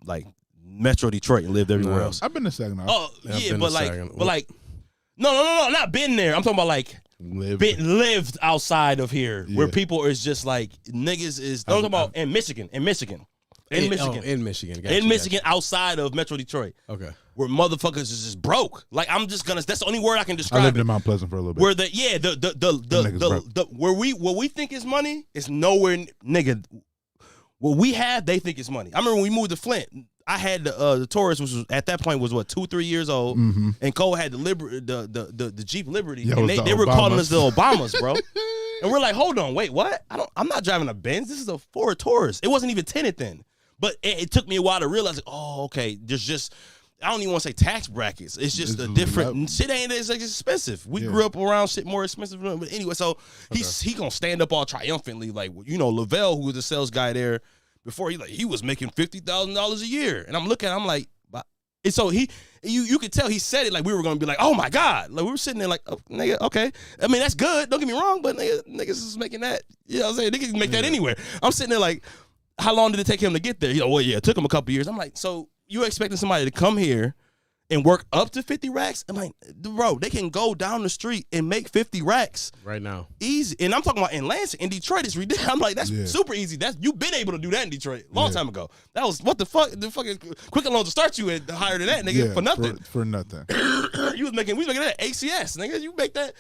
like Metro Detroit and lived everywhere else.
I've been to Saginaw.
Oh
Yeah,
but like, no, not been there. I'm talking about like lived outside of here, where people is just like niggas is. I'm talking about in Michigan. In Michigan, outside of Metro Detroit.
Okay.
Where motherfuckers is just broke. Like, I'm just gonna. That's the only word I can describe.
I lived in Mount Pleasant for a little bit.
Where the where we think is money is nowhere, nigga. What we have, they think is money. I remember when we moved to Flint, I had the Taurus, which was at that point was what 2-3 years old, and Cole had the Jeep Liberty, and they were calling us the Obamas, bro. And we're like, hold on, wait, what? I'm not driving a Benz. This is a Ford Taurus. It wasn't even tinted then, but it took me a while to realize, like, oh, okay, there's just. I don't even want to say tax brackets. It's just a different shit. Ain't it's like expensive. We grew up around shit more expensive. But anyway, so he gonna stand up all triumphantly, like, you know, Lavelle, who was the sales guy there before. He was making $50,000 a year, and I'm looking, I'm like, and so you could tell he said it like we were gonna be like, oh my god, like we were sitting there like, oh, nigga, okay. I mean, that's good. Don't get me wrong, but niggas is making that. You know what I'm saying? Niggas can make that anywhere. I'm sitting there like, how long did it take him to get there? Well, yeah, it took him a couple years. I'm like, so. You expecting somebody to come here and work up to 50 racks? I'm like, bro, they can go down the street and make 50 racks
right now.
Easy. And I'm talking about in Lansing. In Detroit, it's ridiculous. I'm like, that's super easy. You've been able to do that in Detroit a long time ago. That was, what the fuck? The fucking Quicken Loans to start you at higher than that, nigga, for nothing.
For nothing.
We was making that ACS, nigga. You make that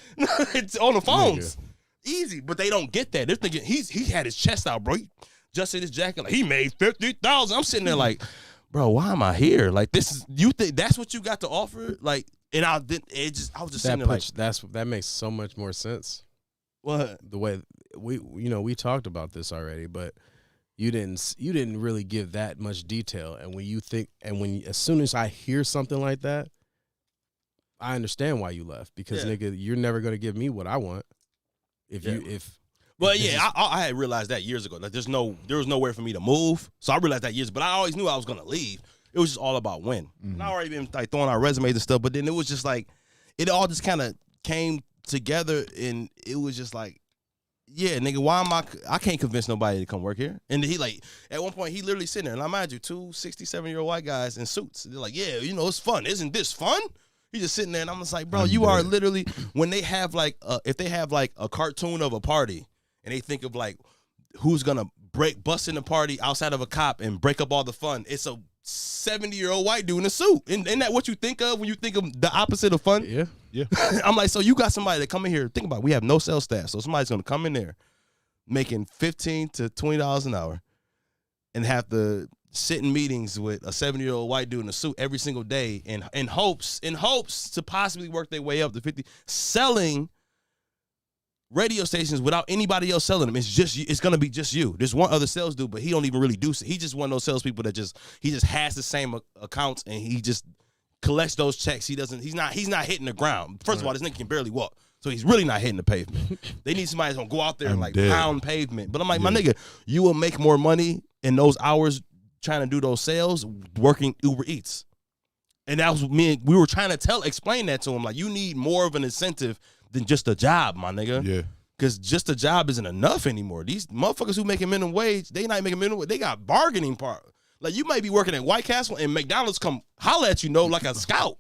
it's on the phones. Nigga. Easy. But they don't get that. They're thinking, he had his chest out, bro. He just in his jacket, like, he made $50,000. I'm sitting there like, bro, why am I here? Like, this is, you think that's what you got to offer? Like, and I was just sitting there like,
that makes so much more sense.
What?
The way we talked about this already, but you didn't really give that much detail. And as soon as I hear something like that, I understand why you left, because nigga, you're never gonna give me what I want.
Well, yeah, I had realized that years ago. Like, there was nowhere for me to move, so I realized that years. But I always knew I was gonna leave. It was just all about when. And I already been like throwing out resumes and stuff, but then it was just like, it all just kind of came together, and it was just like, yeah, nigga, why am I can't convince nobody to come work here. And he like, at one point, he literally sitting there, and I mind you, 2 67-year-old white guys in suits. They're like, yeah, you know, it's fun. Isn't this fun? He's just sitting there, and I'm just like, bro, you are literally, when they have like, if they have like a cartoon of a party, and they think of like who's gonna bust in the party outside of a cop and break up all the fun, it's a 70-year-old white dude in a suit. Isn't that what you think of when you think of the opposite of fun?
Yeah.
I'm like, so you got somebody that come in here, think about it, we have no sales staff, so somebody's gonna come in there making $15 to $20 an hour and have to sit in meetings with a 70-year-old white dude in a suit every single day in hopes to possibly work their way up to 50, selling radio stations without anybody else selling them. It's gonna be just you. There's one other sales dude, but he don't even really do it. He just one of those salespeople that he just has the same accounts, and he just collects those checks. He's not hitting the ground. First of all, this nigga can barely walk, so he's really not hitting the pavement. They need somebody that's gonna go out there and like pound pavement. But I'm like, my nigga, you will make more money in those hours trying to do those sales working Uber Eats. And that was me. We were trying to explain that to him. Like, you need more of an incentive than just a job, my nigga.
Yeah.
Because just a job isn't enough anymore. These motherfuckers who making minimum wage, they not making minimum wage. They got bargaining part. Like, you might be working at White Castle and McDonald's come holler at you, like a scout.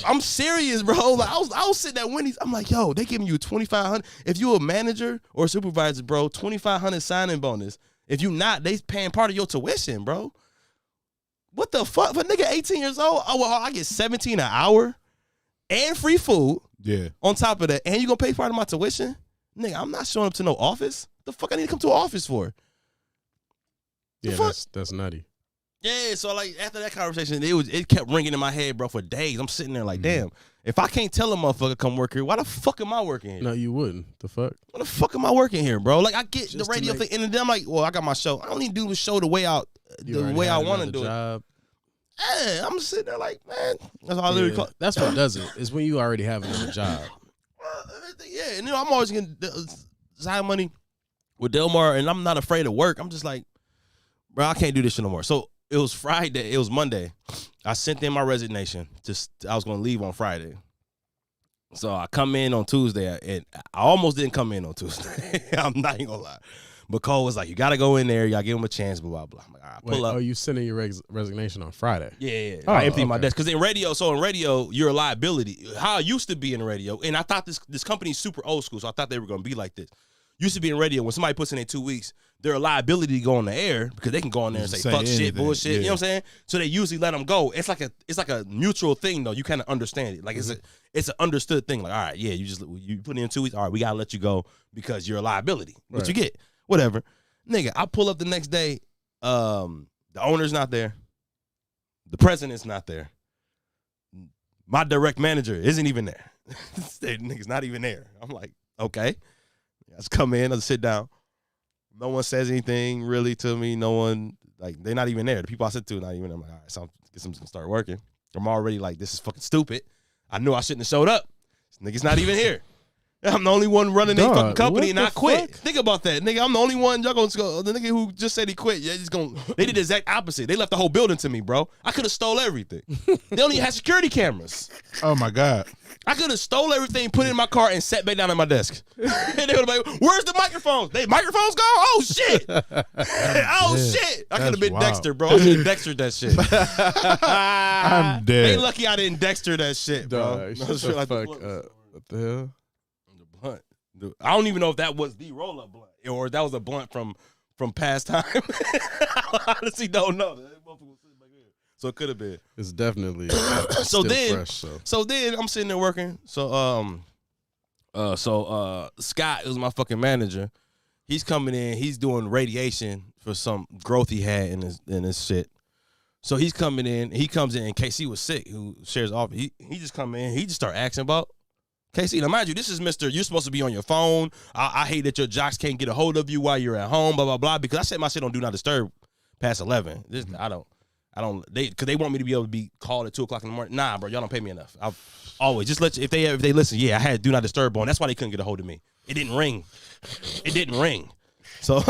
I'm serious, bro. Like, I was sitting at Wendy's. I'm like, yo, they giving you $2,500. If you a manager or a supervisor, bro, $2,500 signing bonus. If you not, they paying part of your tuition, bro. What the fuck? For a nigga 18 years old, oh, well, I get $17 an hour and free food.
Yeah.
On top of that, and you gonna pay part of my tuition? Nigga, I'm not showing up to no office. The fuck I need to come to an office for?
Yeah, that's nutty.
Yeah, so like after that conversation, it kept ringing in my head, bro, for days. I'm sitting there like, damn, if I can't tell a motherfucker come work here, why the fuck am I working here?
No, you wouldn't. The fuck?
Why the fuck am I working here, bro? Like I get
Just
the radio
to make-
thing, and then I'm like, well, I got my show. I don't need to do the show the way I want to do it. Yeah, I'm sitting there like, man, that's all I literally call.
That's what does it. Is when you already have another job.
Yeah, and I'm always getting side money with Delmar, and I'm not afraid of work. I'm just like, bro, I can't do this shit no more. So it was Friday. It was Monday. I sent in my resignation. I was going to leave on Friday. So I come in on Tuesday, and I almost didn't come in on Tuesday. I'm not even going to lie. But Cole was like, you got to go in there. You got to give him a chance, blah, blah, blah. I'm like, all right, pull up.
Oh, you sending your resignation on Friday?
Yeah.
Oh,
I emptied my
okay.
desk. Because in radio, you're a liability. How I used to be in radio, and I thought this company's super old school, so I thought they were going to be like this. Used to be in radio, when somebody puts in their 2 weeks, they're a liability to go on the air because they can go on there and say fuck
anything.
shit, bullshit.
Yeah.
You know what I'm saying? So they usually let them go. It's like a mutual thing though. You kind of understand it. Like it's an understood thing. Like, all right, yeah, you put in 2 weeks. All right, we gotta let you go because you're a liability. But
Right.
you get whatever, nigga. I pull up the next day. The owner's not there. The president's not there. My direct manager isn't even there. That nigga's not even there. I'm like, okay. I just come in, I just sit down. No one says anything really to me. No one, like, they're not even there. The people I sit to are not even there. I'm like, all right, so I guess I'm just gonna start working. I'm already like, this is fucking stupid. I knew I shouldn't have showed up. This nigga's not even here. I'm the only one running their fucking company and I quit.
Fuck?
Think about that, nigga. I'm the only one. Y'all gonna go. The nigga who just said he quit. Yeah, they did the exact opposite. They left the whole building to me, bro. I could have stole everything. They only had security cameras.
Oh my God.
I could have stole everything, put it in my car, and sat back down at my desk. And they would have been like, where's the microphones? They microphones go? Oh, shit. Oh, shit. I could have
That's
been
wild.
Dexter, bro. I should have Dextered that shit.
I'm
They
dead.
lucky I didn't Dexter that shit, bro.
Dog,
No,
shut
shit
the
like
fuck
blunt.
up. What the hell?
The blunt. I don't even know if that was the roll-up blunt or if that was a blunt from past time. I honestly don't know. So it could have been.
It's definitely
So
still
then,
fresh,
so then I'm sitting there working. So Scott, who's my fucking manager, he's coming in. He's doing radiation for some growth he had in his shit. So he's coming in. He comes in, and KC was sick, who shares office. He just come in. He just start asking about KC. Now, mind you, this is Mr. You're supposed to be on your phone. I hate that your jocks can't get a hold of you while you're at home. Blah blah blah. Because I set my shit on Do Not Disturb past 11. I don't. Because they want me to be able to be called at 2:00 in the morning. Nah, bro, y'all don't pay me enough. I've always just let you, if they listen. Yeah, I had Do Not Disturb on. That's why they couldn't get a hold of me. It didn't ring. So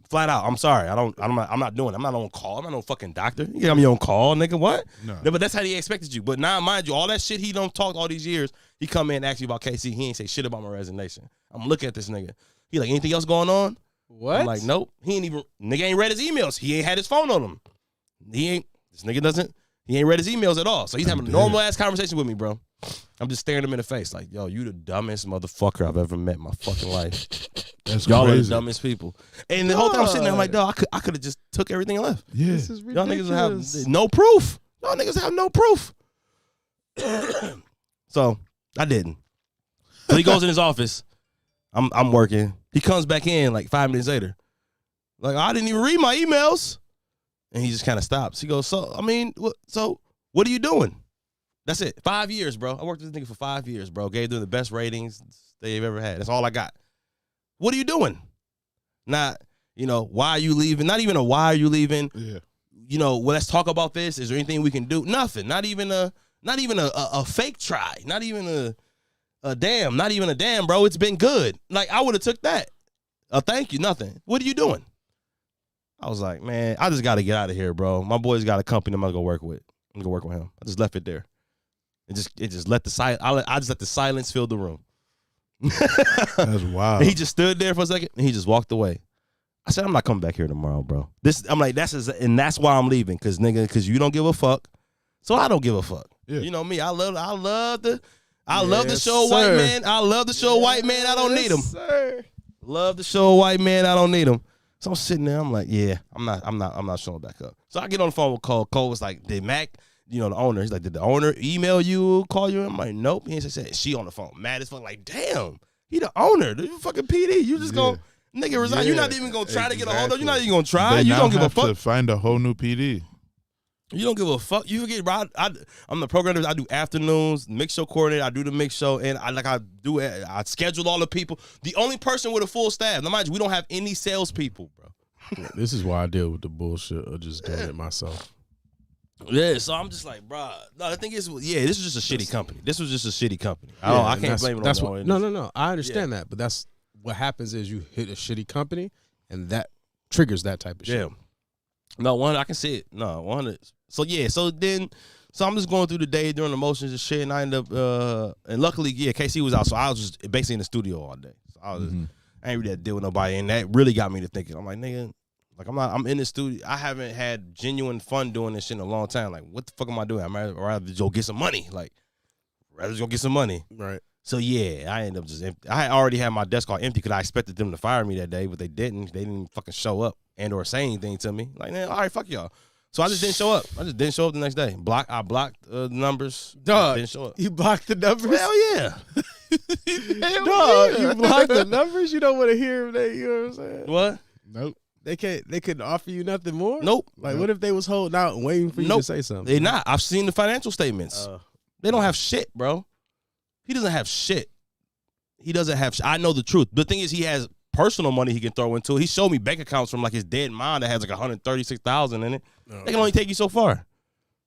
flat out, I'm sorry. I'm not doing it. I'm not on call. I'm not no fucking doctor. You got me on call, nigga. What?
No.
But that's how he expected you. But now, mind you, all that shit he don't talk all these years. He come in and ask me about KC. He ain't say shit about my resignation. I'm looking at this nigga. He like, anything else going on?
What?
I'm like, nope. He ain't even. Nigga ain't read his emails. He ain't had his phone on him. He ain't read his emails at all. So he's having a normal ass conversation with me, bro. I'm just staring him in the face like, yo, you the dumbest motherfucker I've ever met in my fucking life.
That's
Y'all are the
crazy.
dumbest people. And the whole time I'm sitting there, I'm like, dog, I could have just took everything and left.
Yeah.
This is
Y'all
ridiculous.
niggas have no proof. Y'all niggas have no proof. So I didn't. So he goes in his office. I'm working. He comes back in like 5 minutes later. Like, I didn't even read my emails. And he just kind of stops. He goes, what are you doing? That's it. 5 years, bro. I worked with this nigga for 5 years, bro. Gave them the best ratings they've ever had. That's all I got. What are you doing? Not, why are you leaving? Not even a why are you leaving?
Yeah.
Well, let's talk about this. Is there anything we can do? Nothing. Not even a fake try. Not even a damn. Not even a damn, bro. It's been good. Like, I would have took that. Thank you. Nothing. What are you doing? I was like, man, I just got to get out of here, bro. My boy's got a company I'm going to go work with. I'm going to go work with him. I just left it there. It just let the silence. I just let the silence fill the room.
That's wild.
And he just stood there for a second and he just walked away. I said, I'm not coming back here tomorrow, bro. I'm like, that's why I'm leaving, cause you don't give a fuck, so I don't give a fuck.
Yeah.
You know me, I love the show white man. I love the show white man. I don't need him.
Sir.
Love the show white man. I don't need him. So I'm sitting there. I'm like, yeah, I'm not showing back up. So I get on the phone with Cole. Cole was like, did Mac, the owner? He's like, did the owner email you, call you? I'm like, nope. He said she on the phone, mad as fuck. Like, damn, he the owner. You fucking PD. You just gonna nigga resign. You're not even gonna try to get a hold of. You're not even gonna try.
They
You
now
don't give a
have
fuck.
to find a whole new PD.
You don't give a fuck. You forget, bro. I'm the programmer. I do afternoons, mix show coordinator. I do the mix show, and I schedule all the people. The only person with a full staff. Now, mind you, we don't have any salespeople, bro.
This is why I deal with the bullshit of just doing it myself.
Yeah, so I'm just like, bro. No, the thing is, this was just a shitty company. This was just a shitty company. I can't blame it on
No. I understand that, but that's what happens is you hit a shitty company, and that triggers that type of shit.
Yeah. No, I can see it. No, 100. So I'm just going through the day during the motions and shit, and I end up and luckily, KC was out, so I was just basically in the studio all day. So I was I ain't really had to deal with nobody, and that really got me to thinking. I'm like, nigga, like I'm in the studio. I haven't had genuine fun doing this shit in a long time. Like, what the fuck am I doing? I'd rather just go get some money. Like, rather just go get some money.
Right.
So I ended up just empty. I had already had my desk all empty because I expected them to fire me that day, but they didn't. They didn't fucking show up and or say anything to me. Like, man, all right, fuck y'all. So I just didn't show up. The next day. I blocked the numbers.
Dog,
didn't show up.
You blocked the numbers?
Hell yeah.
Dog, you blocked the numbers? You don't want to hear that, you know what I'm saying?
What?
Nope.
They couldn't offer you nothing more?
Nope.
Like, what if they was holding out and waiting for you to say something?
They not. I've seen the financial statements. They don't have shit, bro. He doesn't have shit. He doesn't have I know the truth. The thing is, he has personal money he can throw into it. He showed me bank accounts from like his dead mom that has like $136,000 in it. They can only take you so far.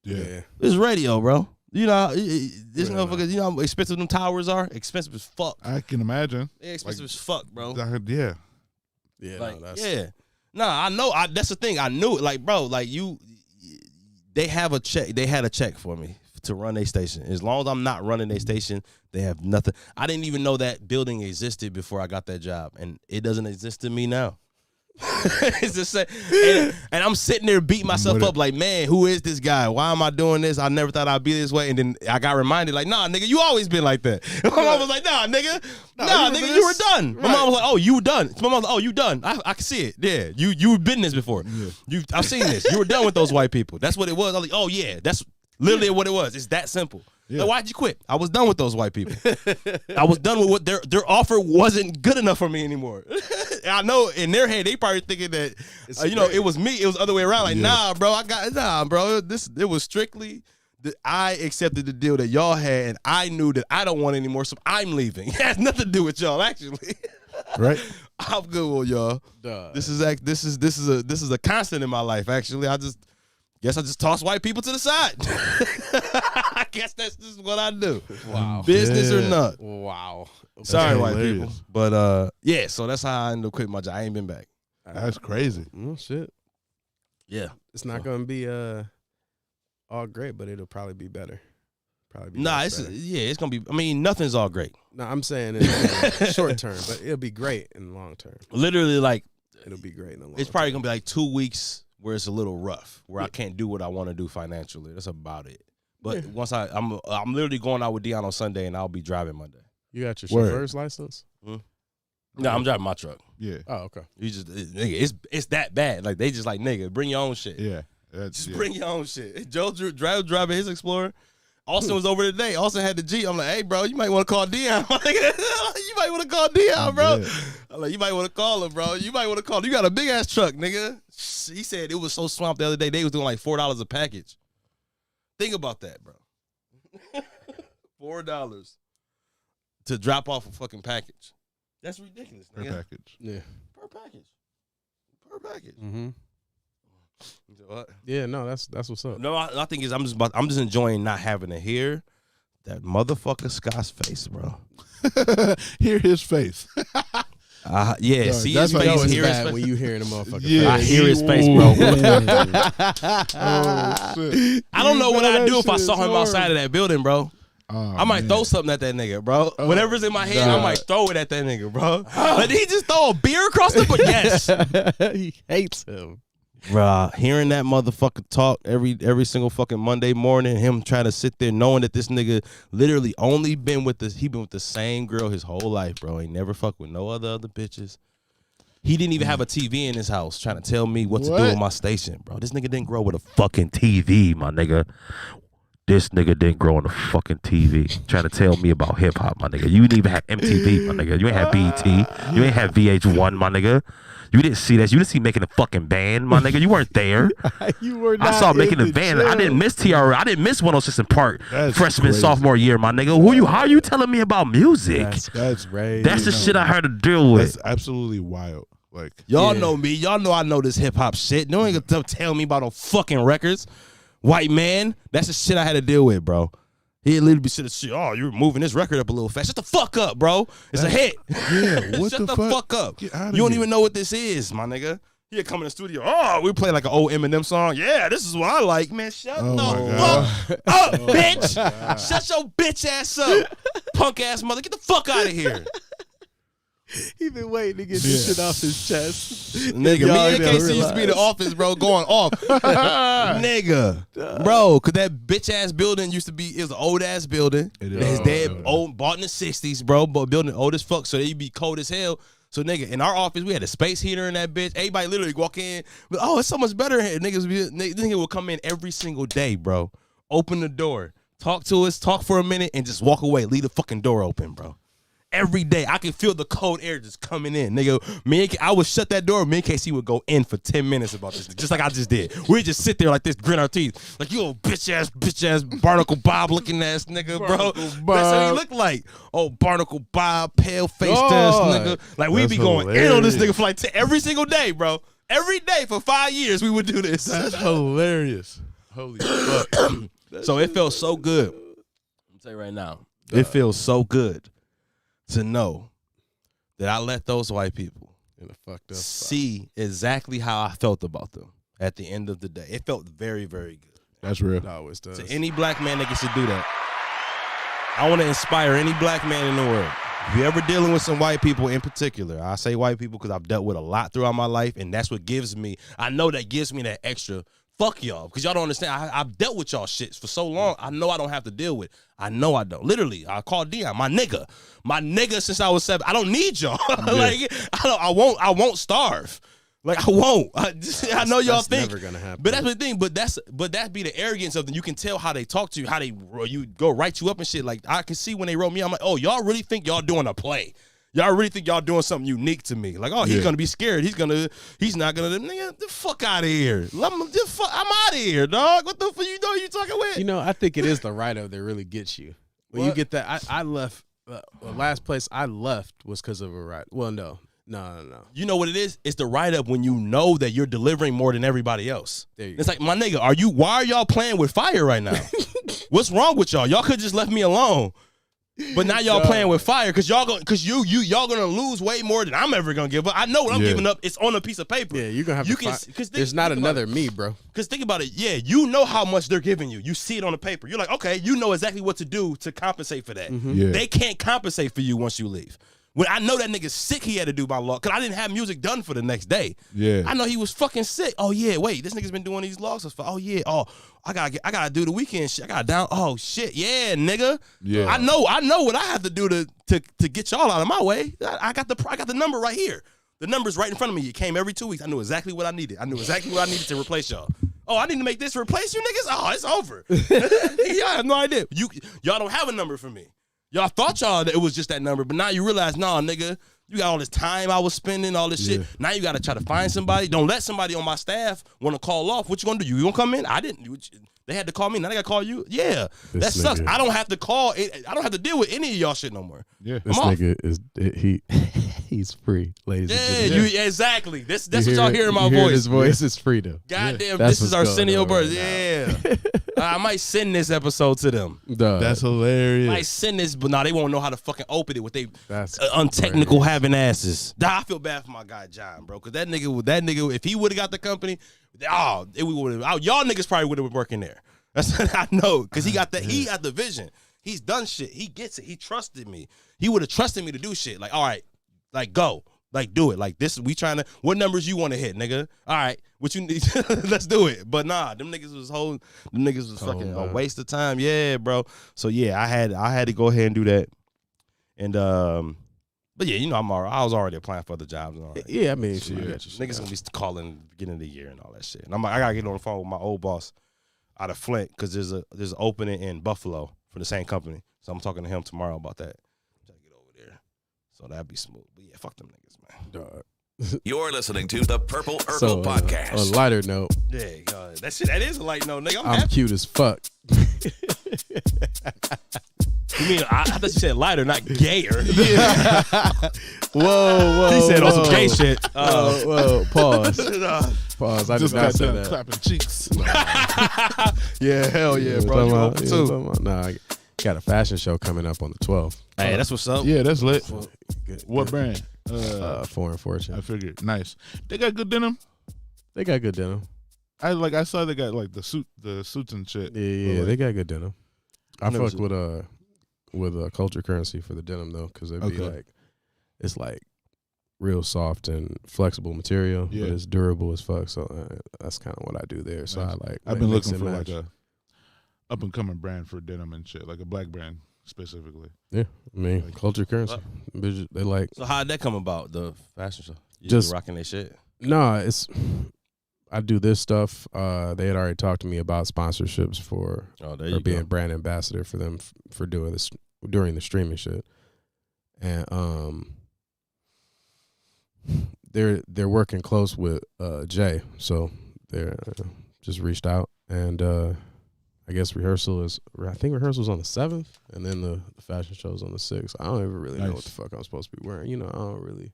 Yeah.
This radio, bro. You know, this motherfucker, you know how expensive them towers are? Expensive as fuck.
I can imagine.
They're expensive as fuck, bro.
Yeah.
Yeah,
Like,
no, that's...
yeah. Nah, I know. That's the thing. I knew it. Like, bro, like they have a check. They had a check for me to run their station. As long as I'm not running their station, they have nothing. I didn't even know that building existed before I got that job, and it doesn't exist to me now. It's just and I'm sitting there beating myself up like, man, who is this guy? Why am I doing this? I never thought I'd be this way. And then I got reminded, like, nah, nigga, you always been like that. My mom was like, nah, nigga, you were done. My mom was like, oh, you done. My mom was like, oh, you done. I can see it. Yeah, you've been this before. Yeah. I've seen this. You were done with those white people. That's what it was. I was like, oh yeah, that's literally what it was. It's that simple. Yeah. Like, why'd you quit? I was done with those white people. I was done with what their offer wasn't good enough for me anymore. I know in their head they probably thinking that it was me. It was the other way around. Like, nah, bro, bro. It was strictly that I accepted the deal that y'all had, and I knew that I don't want it anymore, so I'm leaving. It has nothing to do with y'all, actually.
Right.
I'm good with y'all. Duh. This is a constant in my life. Actually, I just toss white people to the side. I guess that's just what I do.
Wow.
Business or not.
Wow.
Sorry, white people. But so that's how I ended up quitting my job. I ain't been back.
That's crazy.
Oh shit.
Yeah.
It's not gonna be all great, but it'll probably be better.
It's gonna be. I mean, nothing's all great.
No, I'm saying in short term, but it'll be great in the long term.
Literally, like
it'll be great in the long.
It's probably gonna be like 2 weeks where it's a little rough, where I can't do what I want to do financially. That's about it. But once I'm literally going out with Dion on Sunday, and I'll be driving Monday.
You got your chauffeur's license?
No, I'm driving my truck.
Yeah.
Oh, okay.
You just nigga, it's that bad. Like they just like, nigga, bring your own shit.
Yeah.
Bring your own shit. Joe driving his Explorer. Austin was over today. Austin had the Jeep. I'm like, hey, bro, you might want to call Dion. You might want to call Dion, bro. Yeah. I'm like, you might want to call him, bro. You might want to call him. You got a big ass truck, nigga. He said it was so swamped the other day. They was doing like $4 a package. Think about that, bro. $4 to drop off a fucking package. That's ridiculous.
Per package.
Yeah.
Per package.
Mm-hmm.
What?
Yeah, no, that's what's up.
No, I think is I'm just enjoying not having to hear that motherfucker Scott's face, bro.
Hear his face.
Yeah, see his face.
It's
hear his
bad
face.
when you hearing a motherfucker.
Yeah, I hear his face, bro.
Oh, shit.
I don't know what I'd do if I saw him outside of that building, bro. I might throw something at that nigga, bro. Whatever's in my head, I might throw it at that nigga, bro. Like, did he just throw a beer across the board? Yes.
He hates him.
Bruh, hearing that motherfucker talk every single fucking Monday morning, him trying to sit there knowing that this nigga literally only been with he been with the same girl his whole life, bro. He never fucked with no other bitches. He didn't even have a TV in his house trying to tell me what to do on my station, bro. This nigga didn't grow with a fucking TV, my nigga. This nigga didn't grow on a fucking TV trying to tell me about hip hop, my nigga. You didn't even have MTV, my nigga. You ain't have BET. You ain't have VH1, my nigga. You didn't see that. You didn't see making a fucking band, my nigga. You weren't there.
You were not.
I saw making a band. I didn't miss TRL. I didn't miss 106 in Park freshman,
crazy.
sophomore year, my nigga. How are you telling me about music?
That's crazy.
That's the shit I had to deal with.
That's absolutely wild. Like
Y'all know me. Y'all know I know this hip hop shit. No one can tell me about no fucking records. White man, that's the shit I had to deal with, bro. He'd literally be sitting shit. Oh, you're moving this record up a little fast. Shut the fuck up, bro. It's a hit.
Yeah, what
Shut
the
fuck up.
Get
You
outta
don't
here.
even know what this is, my nigga. He'd come in the studio. Oh, we play like an old Eminem song. Yeah, this is what I like, man. Shut
Oh
the
my
fuck up, bitch. Shut your bitch ass up, punk ass mother. Get the fuck out of here.
He been waiting to get this shit off his chest.
Nigga,
Y'all
me and
don't
KC used to be in the office, bro, going off. Nigga. Bro, because that bitch-ass building used to be, it was an old-ass building.
It
His
is.
dad bought in the 60s, bro, but building old as fuck, so they'd be cold as hell. So, nigga, in our office, we had a space heater in that bitch. Everybody literally walk in, but, oh, it's so much better here. Nigga would come in every single day, bro. Open the door, talk to us, talk for a minute, and just walk away. Leave the fucking door open, bro. Every day, I could feel the cold air just coming in, nigga. I would shut that door. Me and KC would go in for 10 minutes about this, just like I just did. We'd just sit there like this, grin our teeth, like you old bitch ass Barnacle Bob looking ass nigga, bro. That's what he looked like. Oh, Barnacle Bob, pale faced ass nigga. Like we'd be going in on this nigga for like every single day, bro. Every day for 5 years, we would do this.
That's hilarious. Holy fuck.
So it felt so good. I'm tell you right now, it feels so good to know that I let those white people
In a fucked up spot.
see exactly how I felt about them at the end of the day. It felt very, very good.
That's real.
It always does.
To any black man that gets to do that, I want to inspire any black man in the world. If you're ever dealing with some white people in particular, I say white people because I've dealt with a lot throughout my life, and that's what gives me, I know that gives me that extra fuck y'all, because y'all don't understand. I've dealt with y'all shits for so long. I know I don't have to deal with. I know I don't. Literally, I call Dion my nigga since I was 7. I don't need y'all. Like I won't starve. Like I won't. I know y'all
That's
think,
never gonna happen.
but that's the thing. But that be the arrogance of them. You can tell how they talk to you, how they you go write you up and shit. Like I can see when they wrote me, I'm like, oh, y'all really think y'all doing a play? Y'all really think y'all doing something unique to me? Like, oh, he's gonna be scared. He's not gonna. Nigga, the fuck out of here. I'm out of here, dog. What the fuck you talking with?
You know, I think it is the write-up that really gets you. When you get that, I left. The last place I left was because of a write. Well, no.
You know what it is? It's the write-up when you know that you're delivering more than everybody else.
There you
It's like, my nigga, why are y'all playing with fire right now? What's wrong with y'all? Y'all could just left me alone. But now y'all playing with fire because y'all gonna lose way more than I'm ever gonna give up. I know what I'm giving up. It's on a piece of paper.
Yeah, you're gonna have to there's not another me, bro.
Because think about it. Yeah, you know how much they're giving you. You see it on the paper. You're like, okay, you know exactly what to do to compensate for that.
Yeah.
They can't compensate for you once you leave. When I know that nigga's sick, he had to do my log because I didn't have music done for the next day.
Yeah.
I know he was fucking sick. Oh yeah, wait, this nigga's been doing these logs for. Oh yeah, I gotta do the weekend shit. I gotta down. Oh shit, yeah, nigga.
Yeah.
I know what I have to do to get y'all out of my way. I got the number right here. The number's right in front of me. It came every 2 weeks. I knew exactly what I needed. I knew exactly what I needed to replace y'all. Oh, I need to make this replace you niggas. Oh, it's over. Y'all have no idea. Y'all don't have a number for me. Y'all thought it was just that number, but now you realize, nah, nigga, you got all this time I was spending, all this shit. Now you got to try to find somebody. Don't let somebody on my staff want to call off. What you going to do? You going to come in? I didn't. They had to call me. Now they got to call you? Yeah. That sucks. I don't have to I don't have to deal with any of y'all shit no more.
Yeah.
This nigga is he's free, ladies and gentlemen.
Exactly. That's what y'all hear in my voice.
His voice is free though.
Goddamn,
That's
this is
what's
Arsenio
going on
Burns.
right
Yeah. I might send this episode to them.
Duh.
That's hilarious.
I might send this, but they won't know how to fucking open it with they
That's
untechnical having asses. I feel bad for my guy John, bro, because that nigga, if he would have got the company, y'all niggas probably would have been working there. That's what I know, because he got the vision. He's done shit. He gets it. He trusted me. He would have trusted me to do shit. Like, all right, like go. Like, do it. Like, this, we trying to, what numbers you want to hit, nigga? All right, what you need, let's do it. But nah, them niggas was fucking a waste of time. Yeah, bro. So yeah, I had to go ahead and do that. And, but yeah, you know, I was already applying for the jobs and all that.
Yeah, I mean,
Shit,
shit.
niggas gonna be calling beginning of the year and all that shit. And I'm like, I gotta get on the phone with my old boss out of Flint because there's an opening in Buffalo for the same company. So I'm talking to him tomorrow about that. Try to get over there. So that'd be smooth. But yeah, fuck them niggas, man.
Dog.
You're listening to the Purple Urkel
So,
Podcast.
on a lighter note,
Yeah, that is a light note, nigga. I'm
I'm
happy.
cute as fuck.
You mean I thought you said lighter, not gayer.
Whoa.
He said on some gay shit.
Whoa, pause. Pause. I
Just
did not
got
say
done
that.
clapping cheeks.
Yeah, hell yeah, bro. You open too.
Nah, I got a fashion show coming up on the 12th.
Hey, that's what's up.
Yeah, that's lit.
Good.
What brand?
Foreign Fortune.
I figured. Nice. They got good denim.
They got good denim.
I saw they got like the suits and shit.
Yeah,
But,
they got good denim. I
never
fuck with Culture Currency for the denim though, because it'd be
Okay.
like, it's like real soft and flexible material,
Yeah.
but it's durable as fuck. So that's kind of what I do there. So
Nice.
I like.
I've been
mix
looking
and
for
match.
like a up and coming brand for denim and shit, like a black brand specifically.
Yeah, I mean,
Like-
Culture Currency. Bitches, they like.
So how'd that come about, the fashion show? You
Just-
rocking their shit?
No, it's. I do this stuff. They had already talked to me about sponsorships for
Oh, there
or
you
being
go.
brand ambassador for them for doing this during the streaming shit, and they're working close with Jay, so they're just reached out, and I guess rehearsal's on the 7th, and then the fashion show's on the 6th. I don't even really know
Nice.
what the fuck I'm supposed to be wearing. You know, I don't really.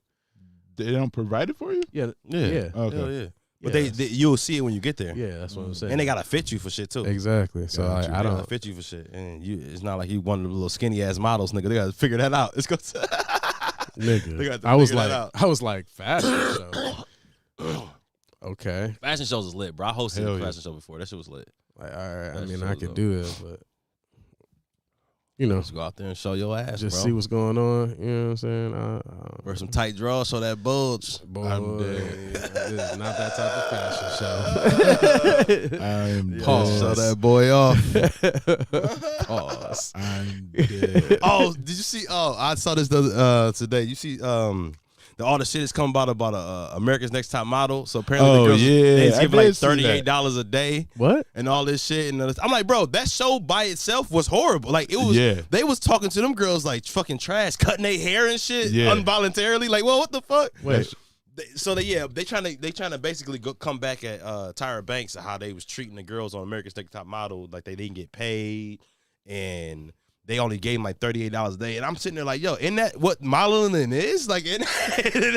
They don't provide it for you?
Yeah,
Yeah.
yeah,
Okay.
Hell yeah. But
yeah,
they you'll see it when you get there.
yeah. That's what I'm saying.
And they gotta fit you for shit too.
exactly. So
Got you.
I
They gotta
don't.
fit you for shit. And it's not like you one of the little skinny ass models, nigga. They gotta figure that out. It's gonna They got
Nigga,
to
I was
figure that
like,
out.
I was like, fashion show. Okay.
Fashion shows is lit, bro. I hosted
Hell
a
yeah.
fashion show before. That shit was lit.
Like, all right. I
Fashion
mean,
shows
I could
though.
do it, but you know,
Just go out there and show your ass,
just
bro.
see what's going on. You know what I'm saying?
Wear some tight drawers, show that bulge.
Boy,
I'm
this is not that type of fashion show.
I'm
Pause.
dead.
Show that boy off.
Pause.
I'm dead.
Oh, did you see? Oh, I saw this today. You see, all the shit is coming about America's Next Top Model. So apparently,
Oh,
the girls
yeah.
they
I
give like
did see that.
$38 a day
What?
and all this shit. And I'm like, bro, that show by itself was horrible. Like it was.
Yeah.
They was talking to them girls like fucking trash, cutting their hair and shit
Yeah.
involuntarily. Like, well, what the fuck?
Wait.
They trying to basically come back at Tyra Banks and how they was treating the girls on America's Next Top Model like they didn't get paid and they only gave them like $38 a day. And I'm sitting there like, yo, isn't that what modeling is? Like, isn't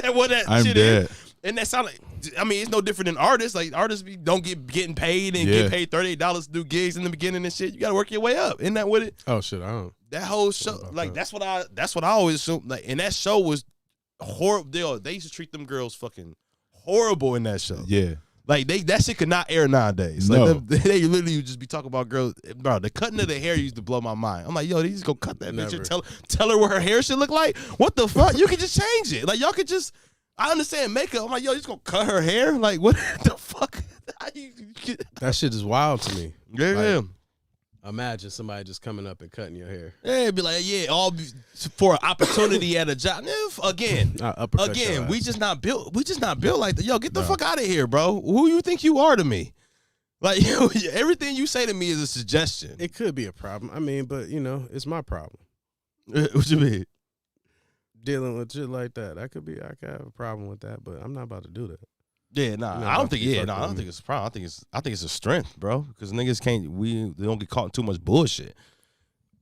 that what that
I'm
shit
dead.
is? And that sound like, I mean, it's no different than artists. Like artists don't getting paid and
Yeah.
get paid $38 to do gigs in the beginning and shit. You gotta work your way up. Isn't that what it?
Oh shit! I don't.
That whole show,
about
like
that.
that's what I always assume. Like, and that show was horrible. They used to treat them girls fucking horrible in that show.
Yeah.
Like that shit could not air nowadays. Like
No.
they literally would just be talking about girls, bro. The cutting of the hair used to blow my mind. I'm like, yo, they just go cut that bitch
Never.
and tell her what her hair should look like. What the fuck? You can just change it. Like y'all could just. I understand makeup. I'm like, yo, you just gonna cut her hair? Like what the fuck?
That shit is wild to me.
Yeah.
Imagine somebody just coming up and cutting your hair.
Yeah, be like, yeah, for an opportunity at a job. Again,
Uppercut your
we
ass.
just not built. We just not built like that. Yo, get the fuck out of here, bro. Who you think you are to me? Like yo, everything you say to me is a suggestion.
It could be a problem. I mean, but you know, it's my problem
What you mean?
dealing with shit like that. I could have a problem with that, but I'm not about to do that.
Yeah, nah.
No,
I don't
don't
think.
be
Yeah,
fucking
nah. I
with
don't
me.
think it's a problem. I think it's a strength, bro. Because niggas they don't get caught in too much bullshit.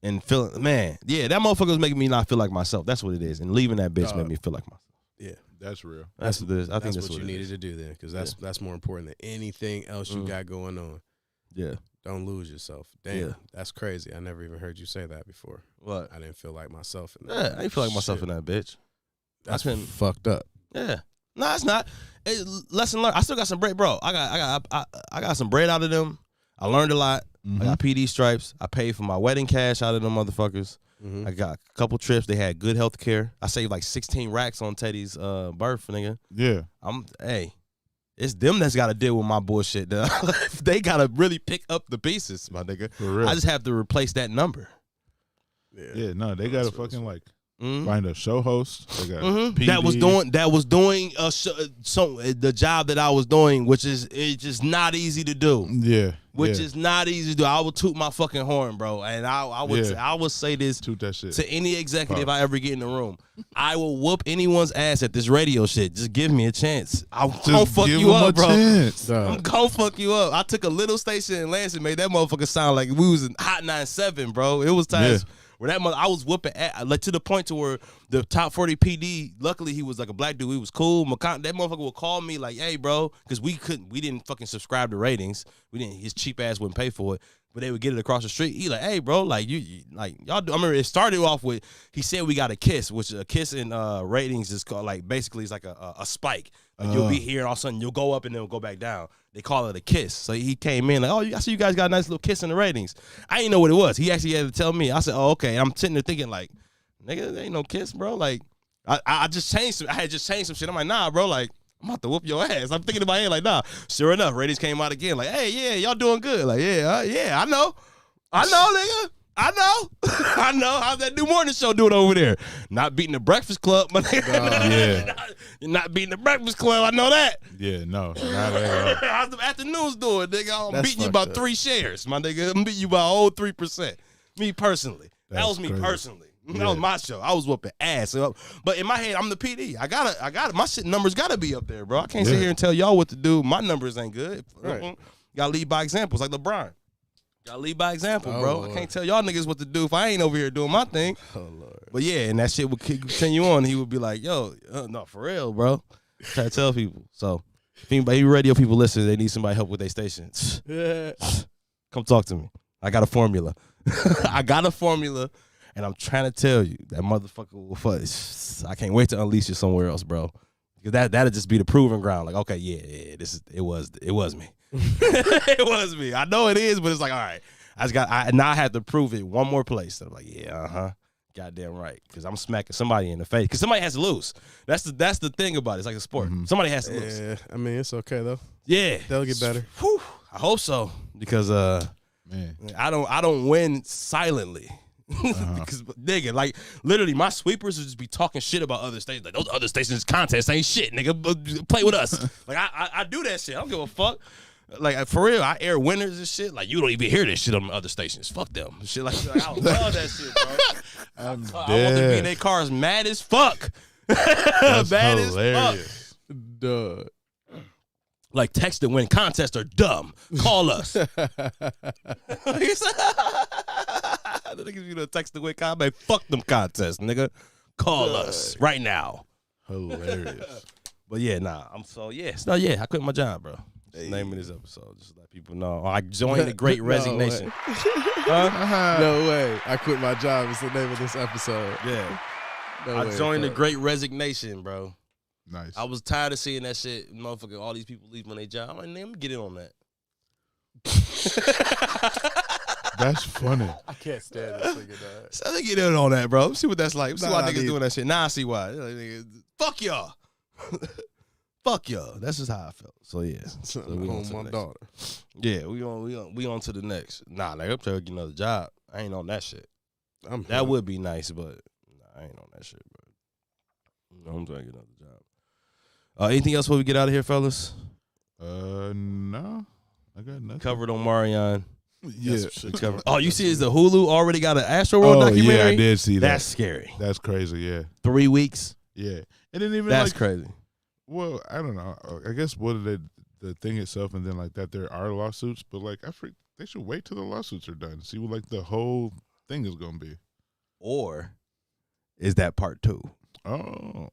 And feeling, man, yeah, that motherfucker was making me not feel like myself. That's what it is. And leaving that bitch made me feel like myself.
Yeah,
That's real.
That's what it is. I think
that's
that's
what you
it
needed
is.
to do then, because that's more important than anything else you got going on.
Yeah.
Don't lose yourself. Damn,
Yeah.
that's crazy. I never even heard you say that before.
What?
I didn't feel like myself in that.
Yeah, I ain't feel like myself
Shit.
in that bitch.
That's
couldn't-
fucked up.
Yeah. No, it's not. Lesson learned. I still got some bread, bro. I got some bread out of them. I learned a lot. I got PD stripes. I paid for my wedding cash out of them motherfuckers. I got a couple trips. They had good health care. I saved like 16 racks on Teddy's birth, nigga.
Yeah.
It's them that's got to deal with my bullshit. They got to really pick up the pieces, my nigga.
For real.
I just have to replace that number.
Yeah, no, they got to fucking like find a show host. They got PD.
That was doing the job that I was doing, which is it's just not easy to do.
Yeah.
Which is not easy to do. I would toot my fucking horn, bro, and I would say this
Toot that shit.
to any executive I ever get in the room. I will whoop anyone's ass at this radio shit. Just give me a chance. I'm gonna fuck you up, bro. I'm gonna fuck you up. I took a little station in Lansing, made that motherfucker sound like we was in Hot 97, bro. It was times where I was whooping like to the point to where the top 40 PD. Luckily, he was like a black dude. He was cool. That motherfucker would call me like, "Hey, bro," because we didn't fucking subscribe to ratings. His cheap ass wouldn't pay for it. But they would get it across the street. He like, "Hey, bro, like you like y'all do." I remember it started off with he said we got a kiss, which a kiss in ratings is called like basically it's like a spike. Like you'll be here and all of a sudden you'll go up and then it'll go back down. They call it a kiss. So he came in like, "Oh, I see you guys got a nice little kiss in the ratings." I didn't know what it was. He actually had to tell me. I said, "Oh, okay." And I'm sitting there thinking like, "Nigga, there ain't no kiss, bro." Like I just changed. I had just changed some shit. I'm like, "Nah, bro, like." I'm about to whoop your ass. I'm thinking in my head like, nah. Sure enough, ratings came out again. Like, hey, yeah, y'all doing good. Like, yeah, I know, nigga. I know. How's that new morning show doing over there? Not beating the Breakfast Club, my nigga. Not beating the Breakfast Club. I know that.
Yeah, no, not at all.
How's the afternoons doing, nigga? I'm beating you by 3 shares, my nigga. I'm beating you by a whole 3%. Me personally. That was me personally. That was my show. I was whooping ass. But in my head, I'm the PD. I got it. My shit numbers gotta be up there, bro. I can't sit here and tell y'all what to do. My numbers ain't good. Right. Gotta lead by examples, like LeBron. Gotta lead by example, bro. Lord. I can't tell y'all niggas what to do if I ain't over here doing my thing. Oh, Lord. But yeah, and that shit would continue on. He would be like, yo, no, for real, bro. Try to tell people. So if anybody radio people listen, they need somebody help with their stations. Come talk to me. I got a formula. And I'm trying to tell you that motherfucker will fuck. I can't wait to unleash it somewhere else, bro. Because that'll just be the proving ground. Like, okay, yeah, it was me. It was me. I know it is, but it's like, all right, now I have to prove it one more place. So I'm like, yeah, goddamn right. Because I'm smacking somebody in the face. Because somebody has to lose. That's the thing about it. It's like a sport. Mm-hmm. Somebody has to lose.
Yeah, I mean, it's okay though.
Yeah,
they'll get better.
Whew, I hope so. Because man, I don't win silently. Because nigga, like literally, my sweepers would just be talking shit about other stations. Like those other stations contests ain't shit, nigga. Play with us. Like I do that shit. I don't give a fuck. Like for real, I air winners and shit. Like you don't even hear this shit on the other stations. Fuck them. Shit like I love that shit, bro. I want them to be in their cars mad as fuck.
That's
mad
hilarious.
as fuck. Duh. Like text to win contests are dumb. Call us. The niggas you know text to win contest. Fuck them contests, nigga. Call us right now.
Hilarious.
But yeah, nah. I quit my job, bro. That's the name of this episode. Just to let people know. I joined the Great Resignation.
No way. I quit my job is the name of this episode.
Yeah. I joined the Great Resignation, bro.
Nice.
I was tired of seeing that shit. Motherfucker, all these people leaving their job. I'm like, let me get in on that.
That's funny.
I can't stand this nigga, dog.
So let me get in on that, bro. Let's see what that's like. Let's see why niggas doing that shit. Now I see why. Like, fuck y'all. Fuck y'all. That's just how I felt. So yeah. So we on my daughter. Yeah, we on to the next. Nah, like I'm trying to get another job. I ain't on that shit. That would be nice, but I ain't on that shit, bro. I'm trying to get another job. Anything else before we get out of here, fellas?
No. I got nothing.
Covered on Marion.
Yeah.
Oh, you see, is the Hulu already got an Astroworld documentary?
Yeah, I did see that.
That's scary.
That's crazy, yeah.
3 weeks?
Yeah. And then even
that's crazy.
Well, I don't know. I guess the thing itself and then like that there are lawsuits, but like they should wait till the lawsuits are done. See what like the whole thing is gonna be.
Or is that part 2?
Oh.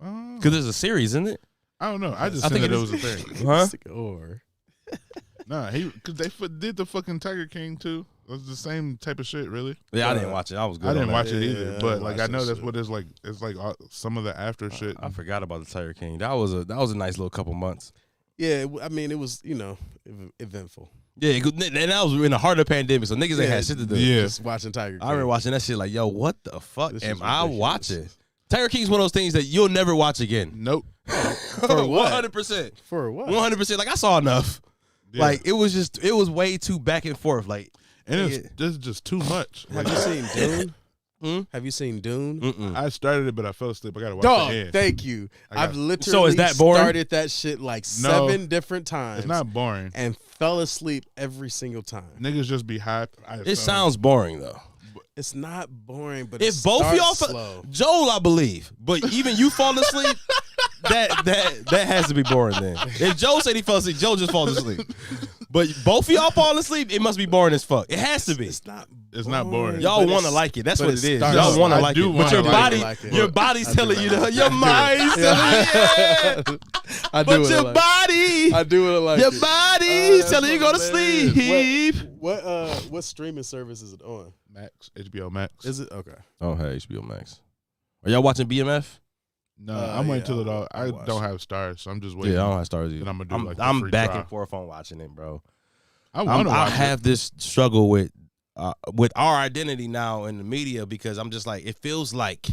Because there's a series, isn't it?
I don't know. I think it was a thing.
Huh?
Or
nah, because they did the fucking Tiger King too. It was the same type of shit, really.
Yeah, I didn't watch it. I was good.
I didn't watch it
Yeah,
either, but like I know that's what it's like. It's like some of the after shit.
I forgot about the Tiger King. That was a nice little couple months.
yeah, I mean it was eventful.
Yeah, and that was in the heart of the pandemic, so niggas ain't had shit to do.
Yeah.
Just watching Tiger King.
I remember watching that shit like, yo, what the fuck
This
am
is
I
ridiculous.
watching? Tiger King's one of those things that you'll never watch again.
Nope.
For what?
100%.
For what?
100%. Like, I saw enough.
Yeah.
Like, it was way too back and forth. Like,
and
nigga.
this is just too much.
Have you seen Dune?
Hmm?
Have you seen Dune?
Mm-mm.
I started it, but I fell asleep. I gotta watch
Dog,
the end.
thank you. I've literally
So is that boring?
started that shit like 7 different times.
It's not boring.
and fell asleep every single time.
Niggas just be hype.
It sounds boring, though.
It's not boring, but
If
it
both of y'all,
starts slow.
Joel, I believe, but even you fall asleep, that has to be boring. Then if Joel said he fell asleep, Joel just falls asleep. But both of y'all fall asleep, it must be boring as fuck. It has to be.
It's not.
It's not boring.
Y'all
but
want to
it's-
like it. That's
but
what
it
it is.
starts
Y'all
slow.
want to
I
like
do
it, but
wanna
your
like
body,
it.
your body's
I do
telling you,
like
your mind's telling you, yeah.
I do
But
it
your
like,
body,
I do it like
your
it.
body's
that's
telling you go to
hilarious.
sleep.
What streaming service is it on?
Max, HBO Max.
Is it okay?
Oh, hey, HBO Max. Are y'all watching BMF?
No, I'm waiting till it all.
I
I
watched
don't
it.
have stars, so I'm just waiting.
Yeah, I don't have stars either.
Then I'm gonna do
I'm,
like the
I'm
free
back
trial.
and forth on watching it, bro.
I want to
I
watch
have this struggle with our identity now in the media because I'm just like, it feels like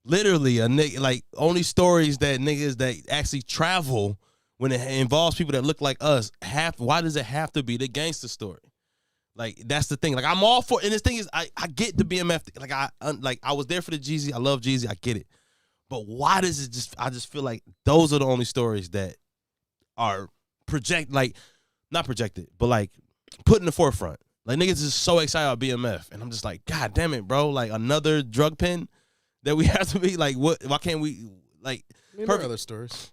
literally a nigga, like only stories that niggas that actually travel when it involves people that look like us why does it have to be the gangster story? Like, that's the thing. Like, I'm all for, and this thing is, I get the BMF. Like, I was there for the Jeezy. I love Jeezy. I get it. But why does it I just feel like those are the only stories that are not projected, but like put in the forefront. Like, niggas is so excited about BMF. And I'm just like, God damn it, bro. Like, another drug pen that we have to be like, what? Why can't we, like,
I mean, there are other stories.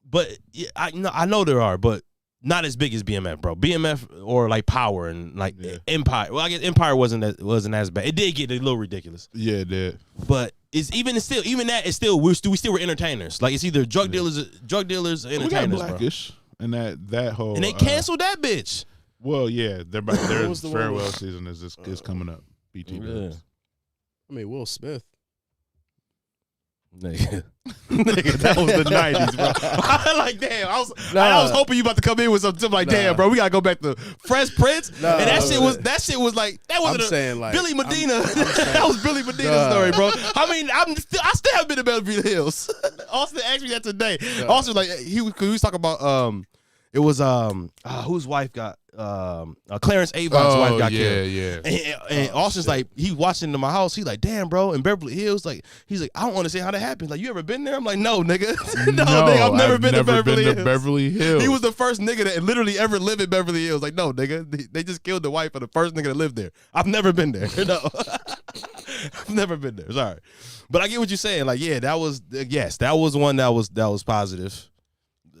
but yeah, I know there are, but not as big as BMF, bro. BMF or like Power and like Empire. Well, I guess Empire wasn't as bad. It did get a little ridiculous,
Yeah, it did.
but it's still we still were entertainers. Like, it's either drug dealers, or
We got
entertainers, bro.
Blackish and that whole.
And they canceled that bitch.
Well, yeah, their
was the one
farewell
with-
season is coming up. BT
Yeah.
Dubs.
I mean, Will Smith.
Nigga, that was the 90s, bro. I like, damn. I was hoping you about to come in with something like, damn, bro, we gotta go back to Fresh Prince.
Nah,
and that shit was
man.
that wasn't
I'm saying, like,
Billy Medina.
I'm saying-
That was Billy Medina's
Nah.
story, bro. I mean, I still haven't been to Beverly Hills. Austin asked me that today.
Nah.
Austin was like, he was talking about it was whose wife got Clarence Avon's wife got killed.
Yeah.
And Austin's like, he watching to my house. He's like, damn, bro. In Beverly Hills, like, he's like, I don't understand how that happened. Like, you ever been there? I'm like, no, nigga. no, nigga, I've never been to Beverly Hills. He was the first nigga that literally ever lived in Beverly Hills. Like, no, nigga, they just killed the wife of the first nigga that lived there. I've never been there. No, I've never been there. Sorry, but I get what you're saying. Like, yeah, that was one that was positive.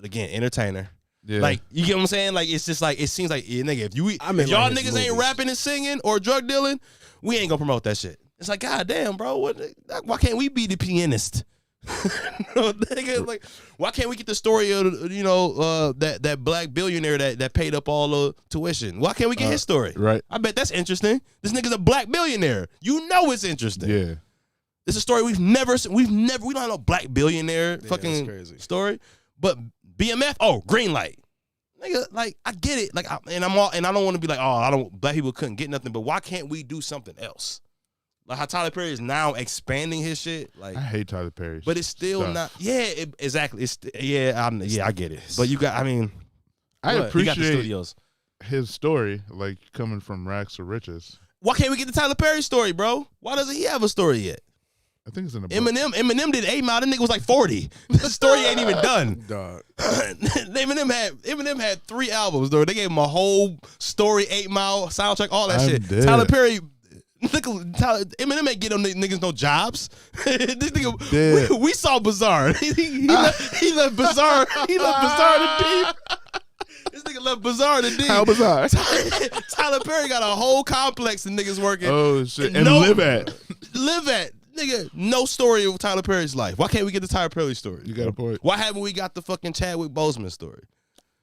Again, entertainer.
Yeah.
Like, you get what I'm saying? Like, it's just like, it seems like, yeah, nigga, if y'all
like his
niggas ain't
movies.
rapping and singing or drug dealing, we ain't gonna promote that shit. It's like, God damn, bro, why can't we be the pianist? Nigga, like, why can't we get the story of, that black billionaire that paid up all the tuition? Why can't we get his story?
Right.
I bet that's interesting. This nigga's a black billionaire. You know it's interesting.
Yeah.
It's a story we don't have no black billionaire
that's
fucking
crazy.
story. But BMF, green light. Nigga, like, I get it. Like, and I don't want to be like, black people couldn't get nothing, but why can't we do something else? Like how Tyler Perry is now expanding his shit. Like,
I hate Tyler Perry.
but it's still
stuff.
not. Yeah, exactly. I get it. But you got. I mean,
I
you got the
appreciate
studios.
his story, like coming from rags to riches.
Why can't we get the Tyler Perry story, bro? Why doesn't he have a story yet?
I think it's in the book.
Eminem did 8 Mile. That nigga was like 40. The story ain't even done.
Dog.
Eminem had 3 albums, though. They gave him a whole story, 8 Mile soundtrack, all that
I'm
shit.
dead.
Tyler Perry, Eminem ain't get them niggas no jobs. This nigga,
Dead.
we saw Bizarre. He left Bizarre. He left Bizarre to deep. This nigga left Bizarre to deep.
How bizarre.
Tyler Perry got a whole complex of niggas working.
Oh shit! And
No-
live at.
Nigga, no story of Tyler Perry's life. Why can't we get the Tyler Perry story?
You got a point.
Why haven't we got the fucking Chadwick Boseman story?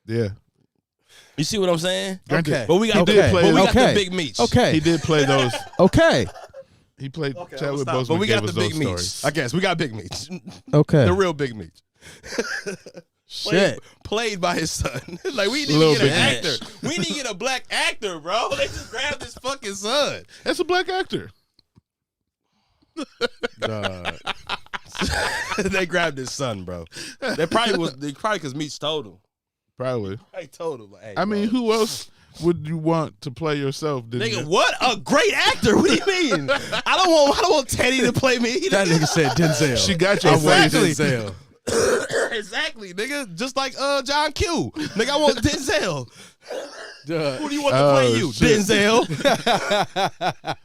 Yeah.
You see what I'm saying?
Okay.
But we got,
He did play
but we got
okay.
the big meats.
Okay.
He did play those.
Okay.
He played
Okay,
Chadwick
stop.
Boseman.
But we got
gave
the
us
big
those
meats.
stories.
I guess we got big meats.
Okay.
The real big meats.
Shit.
Played by his son. Like, we didn't
Little
get an
bit.
actor. We didn't get a black actor, bro. They just grabbed his fucking son.
That's a black actor.
Dog.
They grabbed his son, bro. They probably because Meech told him.
Probably.
I told him. Like, hey,
I mean,
bro.
who else would you want to play yourself?
Nigga, what a great actor! What do you mean? I don't want Teddy to play me.
That nigga said Denzel.
She got your
Exactly.
face.
Denzel.
Exactly, nigga. Just like John Q. Nigga, I want Denzel. Who do you want to
Oh,
play you?
shit.
Denzel.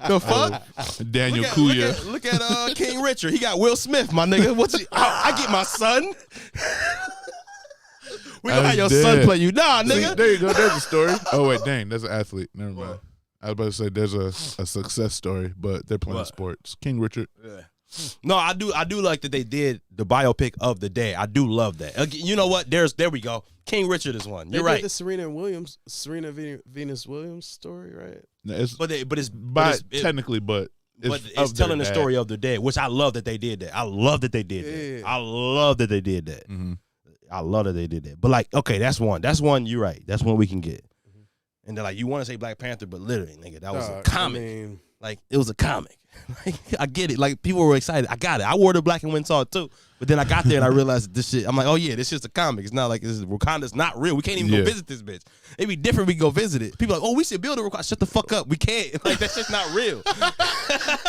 The fuck?
Daniel Kuya.
Look at King Richard. He got Will Smith, my nigga. I get my son. We gonna
I'm
have your
dead.
son play you. Nah,
See,
nigga.
there you go. There's a story. Oh wait, dang, that's an athlete. Never mind. I was about to say there's a success story, but they're playing
What?
sports. King Richard.
No, I do like that they did the biopic of the day. I do love that. You know what? There we go. King Richard is one. You're
They
right.
did the Serena Venus Williams story, right?
No, it's
But it's
technically, but
it's
of
telling the
their
story of the dead, which I love that they did that. I love that they did that.
Yeah.
I love that they did that.
Mm-hmm.
I love that they did that. But like, okay, that's one. That's one. You're right. That's one we can get. And then like, you want to say Black Panther, but literally, nigga, that was a comic.
I mean,
Like, it was a comic. Like, I get it. Like, people were excited. I got it. I wore the black and white saw it too. But then I got there and I realized this shit. I'm like, oh yeah, this shit's a comic. It's not like Wakanda's not real. We can't even
Yeah.
go visit this bitch. It'd be different. We can go visit it. People are like, oh, we should build a Wakanda. Shut the fuck up. We can't. Like, that shit's not real.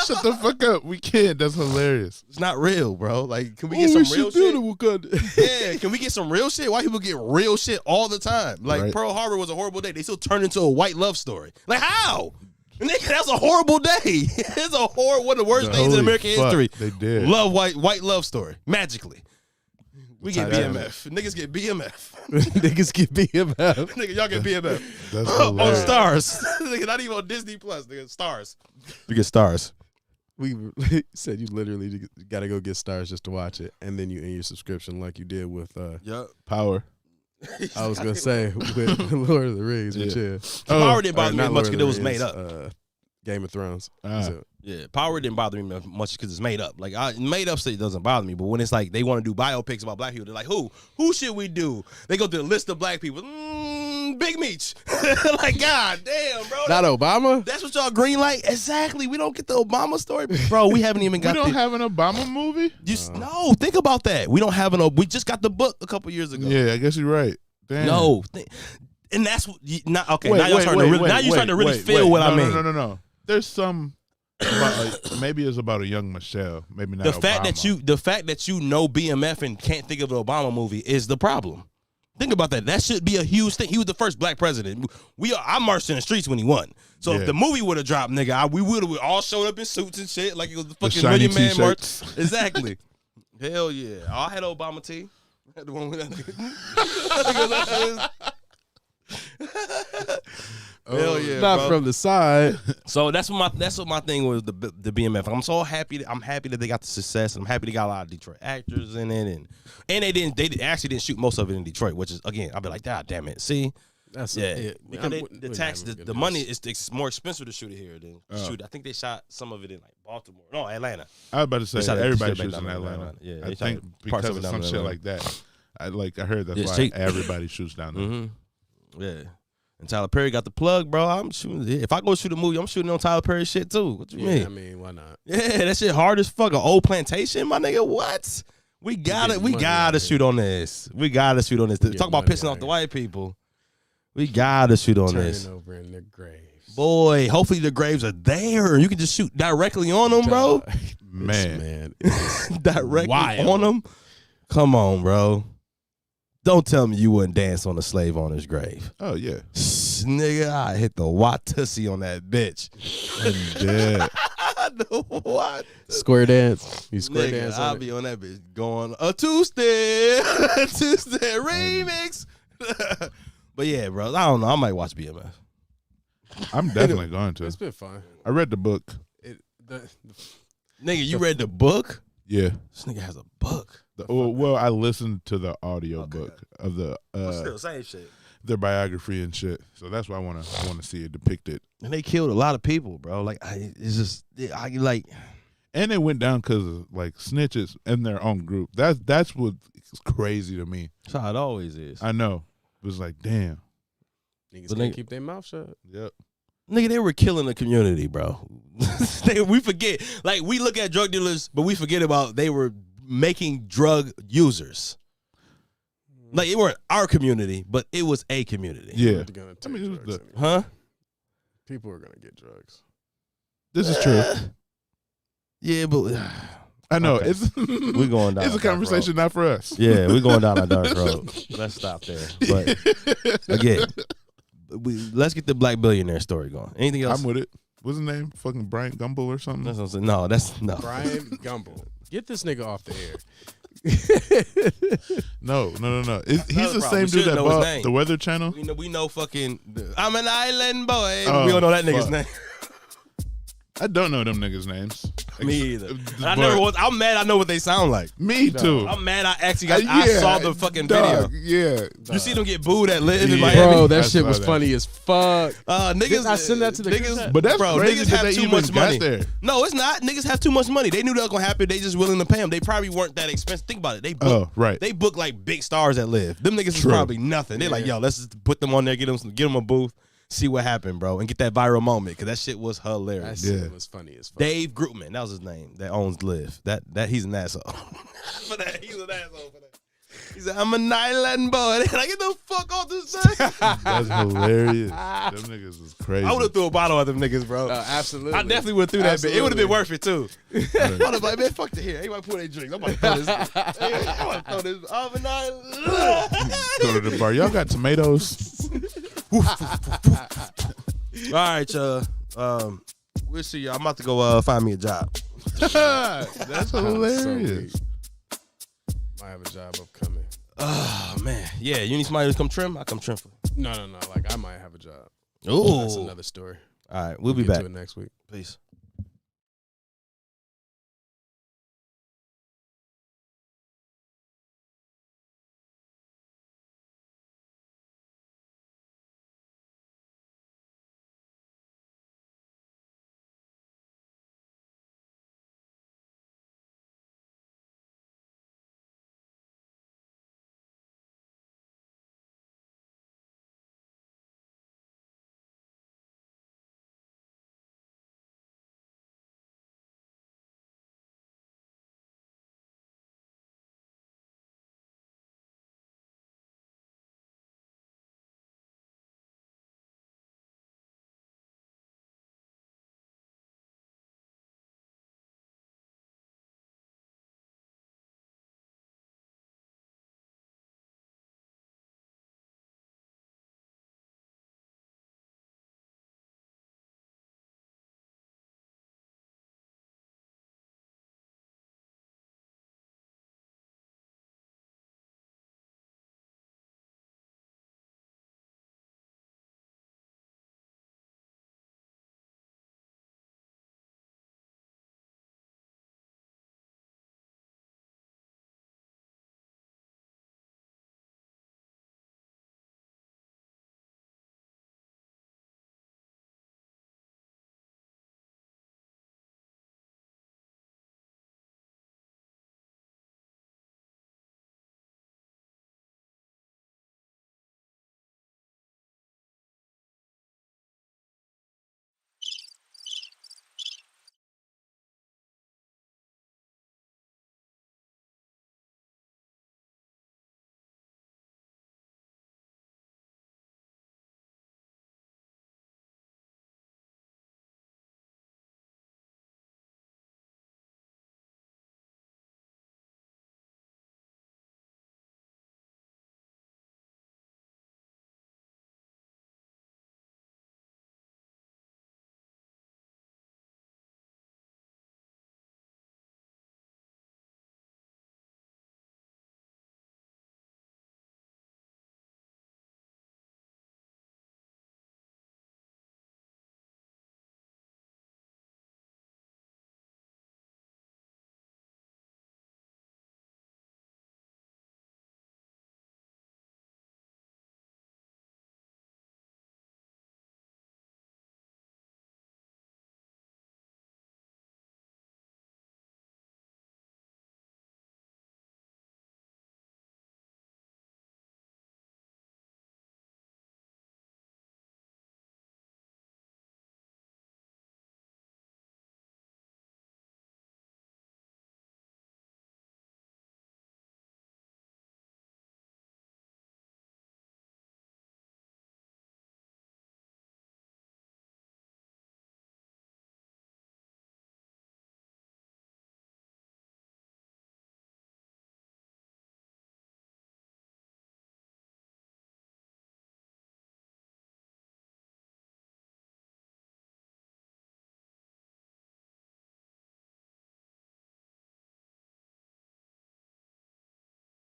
Shut the fuck up. We can't. That's hilarious.
It's not real, bro. Like, can we get some real shit?
Wakanda.
Yeah, can we get some real shit? Why people get real shit all the time? Like,
Right.
Pearl Harbor was a horrible day. They still turned into a white love story. Like, how? Nigga, that's a horrible day. It's a one of the worst days in
Holy
American
fuck,
history.
they did.
Love white love story. Magically. We get
Tight
BMF. Niggas get BMF.
Niggas get BMF.
Nigga, y'all get BMF.
That's
On
hilarious.
Stars. Nigga, not even on Disney Plus. Nigga, Stars. You get Stars.
We said you literally got to go get Stars just to watch it, and then you end your subscription like you did with.
Yep.
Power.
I was gonna say with Lord of the Rings, but yeah.
Power didn't bother
Or
me
not
much
Lord of
because
the
it was
Rings,
made up.
Game of Thrones.
Ah.
So,
Yeah, Power didn't bother me much because it's made up. Like, made up shit doesn't bother me. But when it's like they want to do biopics about black people, they're like, who? Who should we do? They go through the list of black people. Big Meech. Like, god damn, bro.
not Obama.
That's what y'all green light? Exactly. We don't get the Obama story. Bro, we haven't even
We
got
don't have an Obama movie?
No, think about that. We don't have we just got the book a couple years ago.
Yeah, I guess you're right. Damn.
No. And that's what not okay. Now you're trying to really feel what I mean.
No. There's some maybe it's about a young Michelle. Maybe not
The
Obama.
fact that you know BMF and can't think of the Obama movie is the problem. Think about that. That should be a huge thing. He was the first black president. I marched in the streets when he won. So
Yeah.
if the movie would have dropped, nigga, we would have all showed up in suits and shit like it was the fucking
shiny
Million Man March.
t-shirts.
Exactly. Hell yeah. I had Obama tee. I had the one with that. Hell yeah,
Not
bro.
from the side.
So that's what my thing was the BMF. I'm so happy. I'm happy that they got the success. I'm happy they got a lot of Detroit actors in it, and they actually didn't shoot most of it in Detroit, which is again I'll be like, God damn it. See,
That's
yeah, because
I'm-
the
we're
tax
not even
the
gonna
money
do
it's more expensive to shoot it here than shoot. I think they shot some of it in like Baltimore, no Atlanta.
I was about to
They
say
shot it-
everybody
shot it
shoots
back
in
down in
Atlanta.
Atlanta. Yeah,
I
they shot
think
parts
because
of
of
it down
some
in
shit
Atlanta.
like that. I heard that's
Yeah,
why
shake-
everybody shoots down there.
Mm-hmm. Yeah. And Tyler Perry got the plug, bro. I'm shooting. If I go shoot a movie, I'm shooting on Tyler Perry shit too. What you mean?
Yeah, I mean, why not?
Yeah, that shit hard as fuck. An old plantation, my nigga. What? We gotta
getting money out
shoot
here.
on this. We gotta shoot on this.
Getting
Talk about
money
pissing
out
off the
here.
white people. We gotta shoot on
Turning
this.
over in their graves.
Boy, hopefully the graves are there. You can just shoot directly on them, bro.
Dog,
Man.
this is
Directly
wild.
on them. Come on, bro. Don't tell me you wouldn't dance on a slave owner's grave.
Oh yeah.
Nigga, I hit the Watusi on that bitch.
I'm dead.
The what?
square dance. You square
Nigga,
dance.
I'll
On
be on that bitch going a two-step, a two-step remix. But yeah, bro, I don't know. I might watch BMF.
I'm definitely going to.
It's been fun.
I read the book.
Nigga, you read the book?
Yeah.
This nigga has a book.
Well, I listened to the audio book of the
Still same shit.
their biography and shit. So that's why I want to see it depicted.
And they killed a lot of people, bro. Like, it's just, I like.
And it went down because of like snitches in their own group. That's what's crazy to me.
That's how it always is.
I know. It was like, damn.
Niggas
But
can't
nigga-
keep their mouth shut.
Yep.
Nigga, they were killing the community, bro. We forget. Like, we look at drug dealers, but we forget about they were making drug users. Like, it weren't our community, but it was a community.
Yeah.
People are gonna take
I mean, it was
drugs
the-
anyway.
Huh?
People are gonna get drugs.
This is true.
Yeah, but
I know.
Okay.
It's
we're going down.
it's a
dark
conversation not for us.
road. Yeah, we're going down a dark road. Let's stop there. But again, let's get the black billionaire story going. Anything else?
I'm with it. What's his name? Fucking Brian Gumble or something?
That's what I'm saying. No, that's no.
Brian Gumble. Get this nigga off the air.
No. He's
the
the
problem.
same
We
dude
should
that
know his
bought
name.
the Weather Channel.
We know fucking. I'm an island boy.
Oh,
we don't know that nigga's
fuck.
name.
I don't know them niggas' names.
Me either.
But-
I never was. I'm mad. I know what they sound like.
Me too.
I'm mad. I actually got. I
Yeah,
saw the fucking
dog,
video.
Yeah.
You see them get booed at Live in
Yeah.
Miami.
Bro, that
I
shit
saw
was
that.
funny as fuck.
Niggas,
I send that to the group
niggas,
chat?
But that's
bro,
crazy
niggas
that
have
they
too
even
much
got
money.
there.
No, it's not. Niggas have too much money. They knew they were gonna happen. They just willing to pay them. They probably weren't that expensive. Think about it. They book,
Oh, right.
They book like big stars that Live. Them niggas is
True.
probably nothing. They're like, yo, let's just put them on there, get them a booth, see what happened, bro, and get that viral moment because that shit was
That
hilarious.
shit
Yeah.
was funny as fuck.
Dave Grootman, that was his name. That owns Live. That he's an asshole. For that, he's an asshole for that. He said, "I'm an island boy." They're like, get the fuck off this thing.
That's hilarious. Them niggas is crazy.
I would have threw a bottle at them niggas, bro.
Absolutely.
I definitely would have threw that bit. It would have been
Absolutely.
worth it too. I would have like, man, fuck the here. Everybody pour their drinks. I'm about to throw this. I'm about to throw this. I'm an island.
Go to the bar. Y'all got tomatoes?
All right, we'll see y'all. I'm about to go find me a job.
That's
So
hilarious.
weak. I have a job upcoming.
Oh man, yeah. You need somebody to come trim? I come trim for you.
No. Like I might have a job.
Ooh.
That's another story.
All right, we'll be
Get
back.
to it next week.
Peace.